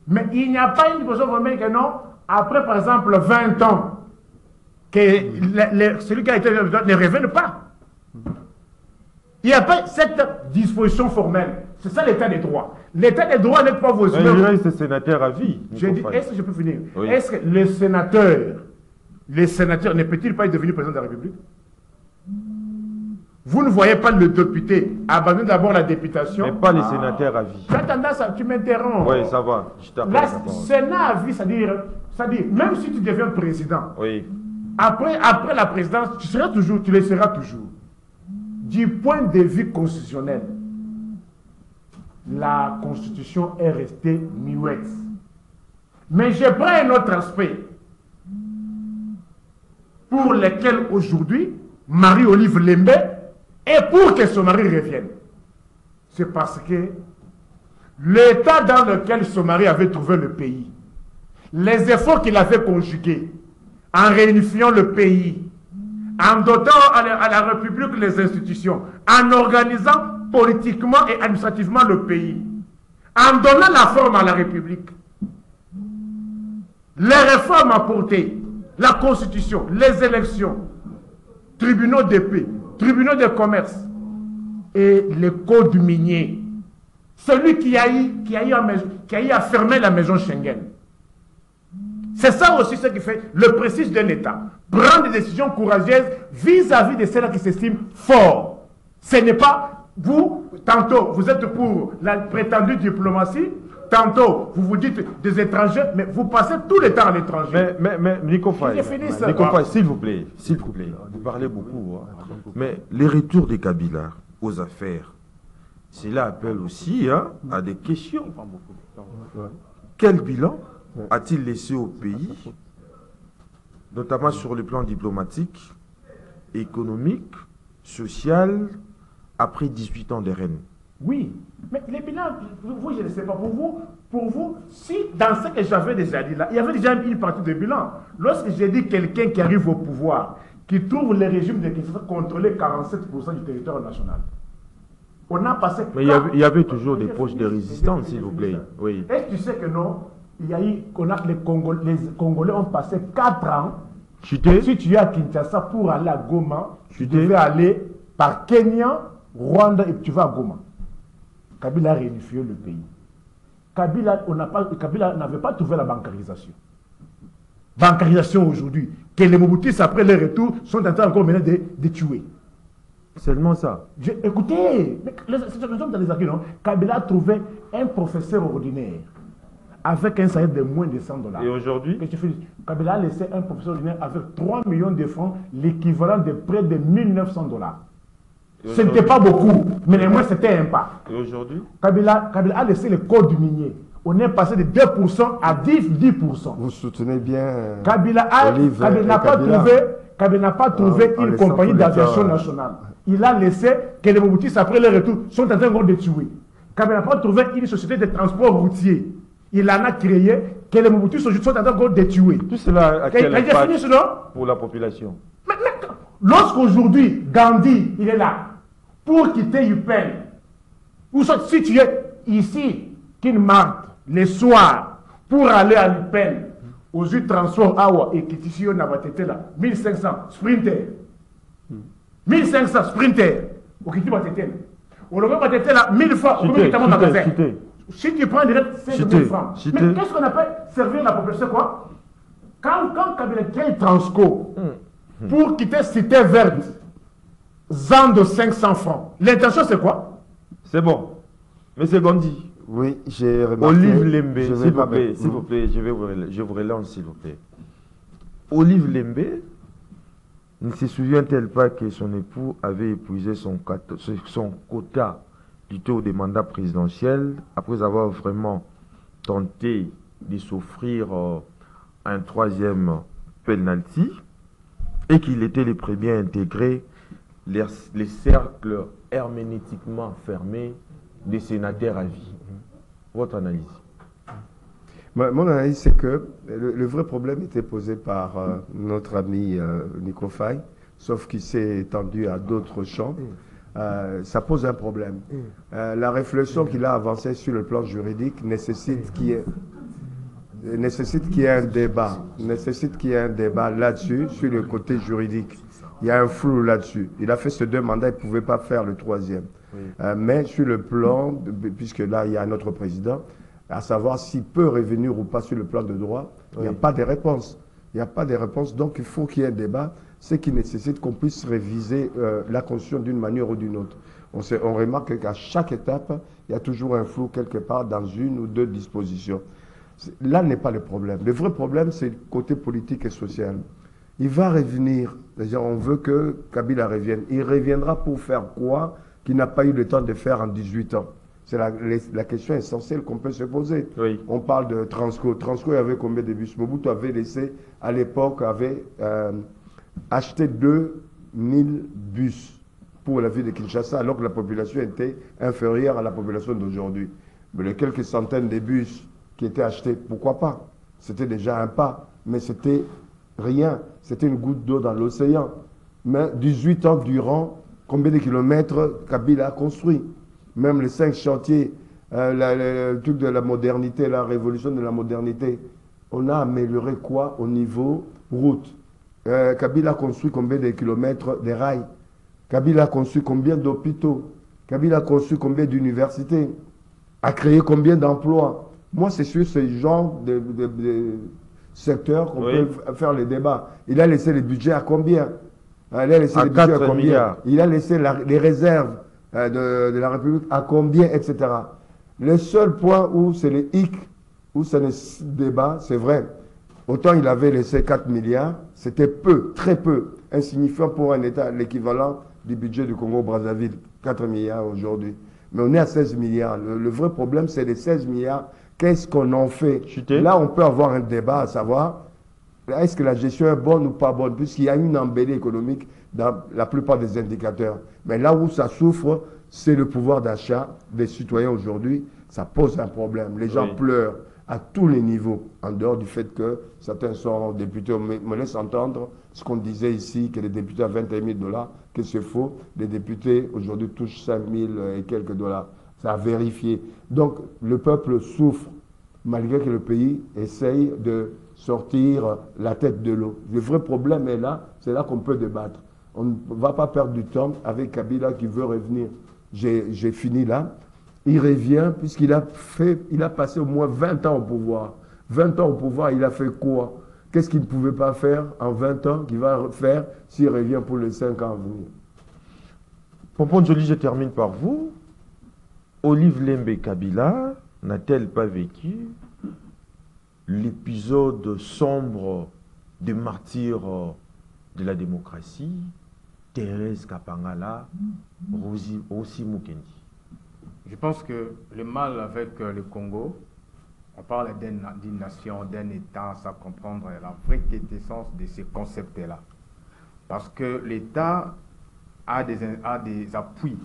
Mais il n'y a pas une disposition formelle que non, après par exemple 20 ans, que celui qui a été élu ne revienne pas. Il n'y a pas cette disposition formelle. C'est ça l'état des droits. L'état des droits n'est pas vos Un juriste sénateur à vie. Je dis, est-ce que je peux finir? Oui. Est-ce que le sénateur ne peut-il pas être devenu président de la République? Vous ne voyez pas le député abandonner d'abord la députation. Mais pas les sénateurs à vie. Tu as tendance à... Tu m'interromps. Oui, ça va. Je t'appelle. Là, Sénat à vie, c'est-à-dire, même si tu deviens président, Oui. après la présidence, tu le seras toujours. Du point de vue constitutionnel, la Constitution est restée muette. Mais je prends un autre aspect pour lequel aujourd'hui, Marie-Olive Lembe est pour que son mari revienne. C'est parce que l'état dans lequel son mari avait trouvé le pays, les efforts qu'il avait conjugués en réunifiant le pays, en dotant à la République les institutions, en organisant politiquement et administrativement le pays, en donnant la forme à la République. Les réformes apportées, la Constitution, les élections, tribunaux de paix, tribunaux de commerce et les codes miniers. Celui qui a eu à fermer la maison Schengen. C'est ça aussi ce qui fait le prestige de l'État. Prendre des décisions courageuses vis-à-vis de ceux qui s'estiment forts. Ce n'est pas vous, tantôt vous êtes pour la prétendue diplomatie, tantôt vous vous dites des étrangers, mais vous passez tout le temps à l'étranger. Mais Nico Faye, s'il vous plaît, vous parlez beaucoup. Hein. Mais les retours des Kabila aux affaires, cela appelle aussi à des questions. Quel bilan a-t-il laissé au pays, notamment sur le plan diplomatique, économique, social, après 18 ans de règne? Oui, mais les bilans, vous, je ne sais pas, pour vous, si dans ce que j'avais déjà dit là, il y avait déjà une partie de bilan. Lorsque j'ai dit quelqu'un qui arrive au pouvoir, qui trouve le régime de Kinshasa contrôler 47% du territoire national, on a passé... Mais il y avait toujours des poches de résistance, s'il vous plaît. Oui. Et tu sais que non, il y a eu, les Congolais ont passé 4 ans. Si tu es à Kinshasa pour aller à Goma, tu devais aller par Kenya, Rwanda et tu vas à Goma. Kabila a réunifié le pays. Kabila n'avait pas trouvé la bancarisation. Bancarisation aujourd'hui, que les Mobutus après leur retour sont en train encore maintenant de tuer. Seulement ça. Écoutez, nous sommes dans les acquis, non? Kabila a trouvé un professeur ordinaire avec un salaire de moins de $100. Et aujourd'hui? Kabila a laissé un professeur ordinaire avec 3 millions de francs, l'équivalent de près de $1 900. Ce n'était pas beaucoup, mais néanmoins c'était un pas. Et aujourd'hui? Kabila a laissé le code minier. On est passé de 2% à 10%. Vous soutenez bien Kabila n'a pas trouvé une compagnie d'aviation nationale. Il a laissé que les Mobutus, après leur retour, sont en train de tuer. Kabila n'a pas trouvé une société de transport routier. Il en a créé que les Mobutus sont en train de tuer. Tout cela a quel impact pour la population? Lorsqu'aujourd'hui, Gandhi, il est là, pour quitter Upen, ou soit si tu es ici, Kinmart, le soir, pour aller à Upen, aux yeux transport Awa et Kitisio Nabatete là, 1500 sprinter. 1500 sprinter. Okiti Batetela. On le Batetela 1000 fois, au combien de temps magasin? Si tu prends direct 5 000 francs. Mais qu'est-ce qu'on appelle servir la population quoi? Quand Kabila crée Transco pour quitter Cité Verte, zan de 500 francs, l'intention c'est quoi? C'est bon. Monsieur Gondi. Oui, j'ai remarqué. Olive Lembe, s'il vous plaît, je vous relance, s'il vous plaît. Olive Lembe ne se souvient-elle pas que son époux avait épuisé son quota du taux des mandats présidentiels après avoir vraiment tenté de s'offrir un troisième penalty et qu'il était le premier à intégrer les cercles herménétiquement fermés des sénateurs à vie. Votre analyse? Mon analyse, c'est que le vrai problème était posé par notre ami Nico Faye, sauf qu'il s'est étendu à d'autres champs. Ça pose un problème. La réflexion qu'il a avancée sur le plan juridique nécessite qu'il y ait un débat là-dessus, sur le côté juridique. Il y a un flou là-dessus. Il a fait ces 2 mandats, il ne pouvait pas faire le 3e. Mais sur le plan, puisque là, il y a un autre président, à savoir s'il peut revenir ou pas sur le plan de droit, il n'y a pas de réponse. Il n'y a pas de réponse, donc il faut qu'il y ait un débat, ce qui nécessite qu'on puisse réviser la Constitution d'une manière ou d'une autre. On remarque qu'à chaque étape, il y a toujours un flou quelque part dans une ou 2 dispositions. Là n'est pas le problème. Le vrai problème, c'est le côté politique et social. Il va revenir, c'est-à-dire on veut que Kabila revienne. Il reviendra pour faire quoi qu'il n'a pas eu le temps de faire en 18 ans? C'est la question essentielle qu'on peut se poser. Oui. On parle de Transco. Transco, il y avait combien de bus? Mobutu avait laissé, à l'époque, avait acheté 2000 bus pour la ville de Kinshasa, alors que la population était inférieure à la population d'aujourd'hui. Mais les quelques centaines de bus qui étaient achetés, pourquoi pas? C'était déjà un pas, mais c'était rien. C'était une goutte d'eau dans l'océan. Mais 18 ans durant, combien de kilomètres Kabila a construit? Même les 5 chantiers, le truc de la modernité, la révolution de la modernité, on a amélioré quoi au niveau route? Kabila a construit combien de kilomètres de rails? Kabila a construit combien d'hôpitaux? Kabila a construit combien d'universités? A créé combien d'emplois? Moi, c'est sur ce genre de secteur qu'on peut faire le débat. Il a laissé le budget à combien? Il a laissé le budget à combien? Milliards. Il a laissé les réserves de la République à combien, etc. Le seul point où c'est le hic, où ça ne débat, c'est vrai. Autant il avait laissé 4 milliards, c'était peu, très peu, insignifiant pour un État, l'équivalent du budget du Congo-Brazzaville, 4 milliards aujourd'hui. Mais on est à 16 milliards. Le vrai problème, c'est les 16 milliards. Qu'est-ce qu'on en fait? Là, on peut avoir un débat à savoir, est-ce que la gestion est bonne ou pas bonne, puisqu'il y a une embellie économique dans la plupart des indicateurs. Mais là où ça souffre, c'est le pouvoir d'achat des citoyens aujourd'hui. Ça pose un problème. Les gens pleurent à tous les niveaux, en dehors du fait que certains sont députés. On me laisse entendre ce qu'on disait ici, que les députés à 21 000 $, que c'est faux. Les députés aujourd'hui touchent 5 000 et quelques dollars. Ça a vérifié. Donc le peuple souffre, malgré que le pays essaye de sortir la tête de l'eau. Le vrai problème est là, c'est là qu'on peut débattre. On ne va pas perdre du temps avec Kabila qui veut revenir. J'ai fini là. Il revient puisqu'il a passé au moins 20 ans au pouvoir. 20 ans au pouvoir, il a fait quoi? Qu'est-ce qu'il ne pouvait pas faire en 20 ans qu'il va faire s'il revient pour les 5 ans à venir? Pompon Joly, je termine par vous. Olive Lembe Kabila n'a-t-elle pas vécu l'épisode sombre des martyrs de la démocratie, Thérèse Kapangala, Rossi Mukendi? Je pense que le mal avec le Congo, on parle d'une nation, d'un État, sans comprendre la vraie quintessence de ces concepts-là. Parce que l'État a des appuis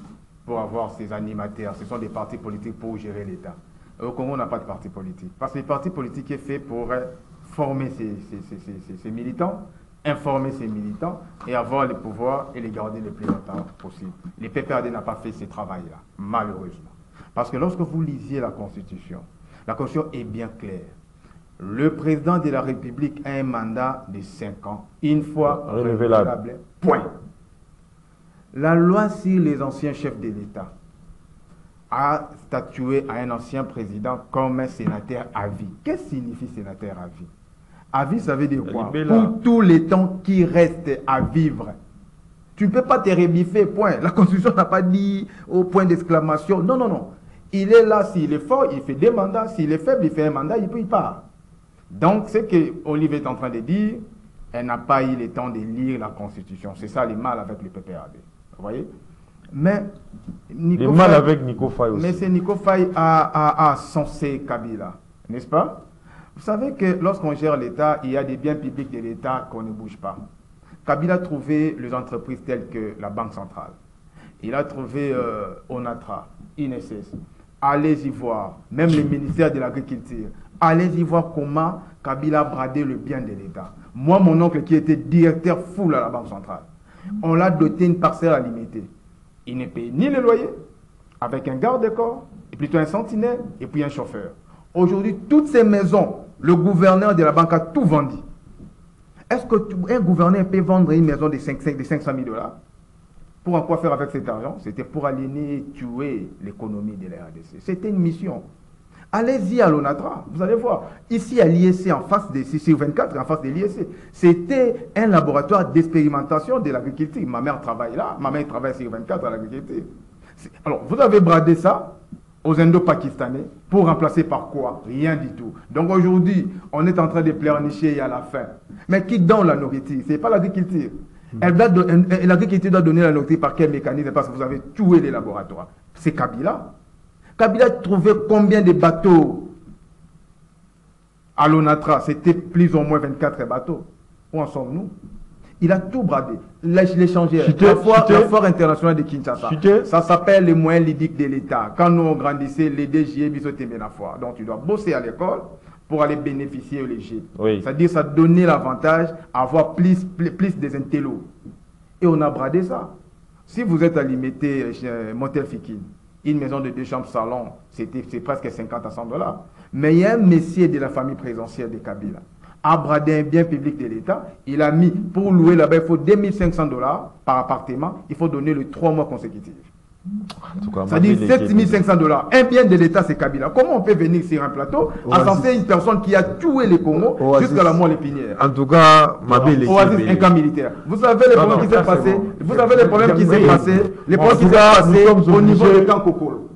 pour avoir ses animateurs. Ce sont des partis politiques pour gérer l'État. Au Congo, on n'a pas de parti politique. Parce que le parti politique est fait pour former ses militants, informer ses militants et avoir le pouvoir et les garder le plus longtemps possible. Le PPRD n'a pas fait ce travail-là, malheureusement. Parce que lorsque vous lisiez la Constitution est bien claire. Le président de la République a un mandat de 5 ans, une fois renouvelable. Point. La loi sur les anciens chefs de l'État a statué à un ancien président comme un sénateur à vie. Qu'est-ce que signifie sénateur à vie? À vie, ça veut dire quoi? Pour tous les temps qui restent à vivre. Tu ne peux pas te rebiffer, point. La Constitution n'a pas dit au point d'exclamation. Non, non, non. Il est là, s'il est fort, il fait des mandats. S'il est faible, il fait un mandat, il part. Donc, ce que Olive est en train de dire, elle n'a pas eu le temps de lire la Constitution. C'est ça le mal avec le PPRD. Vous voyez? Mais le mal avec Nico Faye aussi. Mais c'est Nico Faye a censé Kabila, n'est-ce pas? Vous savez que lorsqu'on gère l'État, il y a des biens publics de l'État qu'on ne bouge pas. Kabila a trouvé les entreprises telles que la Banque centrale. Il a trouvé Onatra, INSS. Allez-y voir, même le ministère de l'Agriculture. Allez-y voir comment Kabila a bradé le bien de l'État. Moi, mon oncle qui était directeur full à la Banque centrale, on l'a doté une parcelle à limiter. Il ne paye ni le loyer, avec un garde-corps, et plutôt un sentinelle, et puis un chauffeur. Aujourd'hui, toutes ces maisons, le gouverneur de la banque a tout vendu. Est-ce qu'un gouverneur peut vendre une maison de 500 000 $? Pour en quoi faire avec cet argent? C'était pour aliéner et tuer l'économie de la RDC. C'était une mission. Allez-y à l'ONATRA, vous allez voir. Ici à l'IEC, en face des CC24, en face de l'IEC, c'était un laboratoire d'expérimentation de l'agriculture. Ma mère travaille là, ma mère travaille sur 24 à l'agriculture. Alors, vous avez bradé ça aux Indo-Pakistanais pour remplacer par quoi? Rien du tout. Donc aujourd'hui, on est en train de pleurnicher à la fin. Mais qui donne la nourriture? Ce n'est pas l'agriculture. L'agriculture doit donner la nourriture par quel mécanisme? Parce que vous avez tué les laboratoires. C'est Kabila. Kabila a trouvé combien de bateaux à l'ONATRA? C'était plus ou moins 24 bateaux. Où en sommes-nous? Il a tout bradé. L'échangeur, la foire internationale de Kinshasa. Ça s'appelle les moyens ludiques de l'État. Quand nous on grandissait, les DG, bisotémé la foire. Donc tu dois bosser à l'école pour aller bénéficier au léger. Oui. C'est-à-dire ça donnait l'avantage à avoir plus des intellos. Et on a bradé ça. Si vous êtes à limiter Montelfikine, une maison de 2 chambres salon, c'est presque 50 à 100 $. Mais il y a un messier de la famille présidentielle de Kabila a bradé un bien public de l'État. Il a mis, pour louer là-bas, il faut 2500 $ par appartement. Il faut donner le 3 mois consécutifs. C'est-à-dire 7500 $. Un bien de l'État, c'est Kabila. Comment on peut venir sur un plateau encenser une personne qui a tué les Congos jusqu'à la mort l'épinière? En tout cas, Oasis, un camp militaire. Vous savez les problèmes qui s'est passé. Vous savez les problèmes qui s'est passé. Les problèmes qui s'est passé au niveau du camp Kokolo,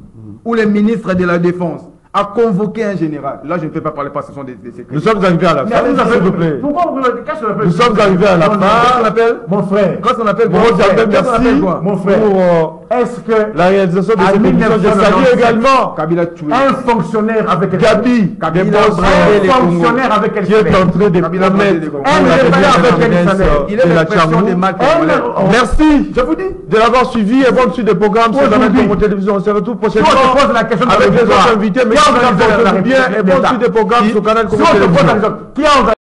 où le ministre de la Défense a convoqué un général. Là, je ne peux pas parler parce que ce sont des secrets. Nous sommes arrivés à la fin. S'il vous plaît. Pourquoi qu'est-ce qu'on appelle? Nous sommes arrivés à la fin. Qu'est-ce qu'on appelle? Mon frère. Qu'est-ce qu'on appelle? Merci mon frère. Pour est-ce que la réalisation de cette émission, je salue également Kabila tué un fonctionnaire avec Gabi, un fonctionnaire avec qui est en train de promettre il est l'expression des mal. Merci. Je vous dis de l'avoir suivi et bonne suite des programmes sur la Congo Télévision. On se retrouve prochainement avec des autres invités. Mais qui a organisé la bien et bonne suite des programmes sur Canal Congo Télévision.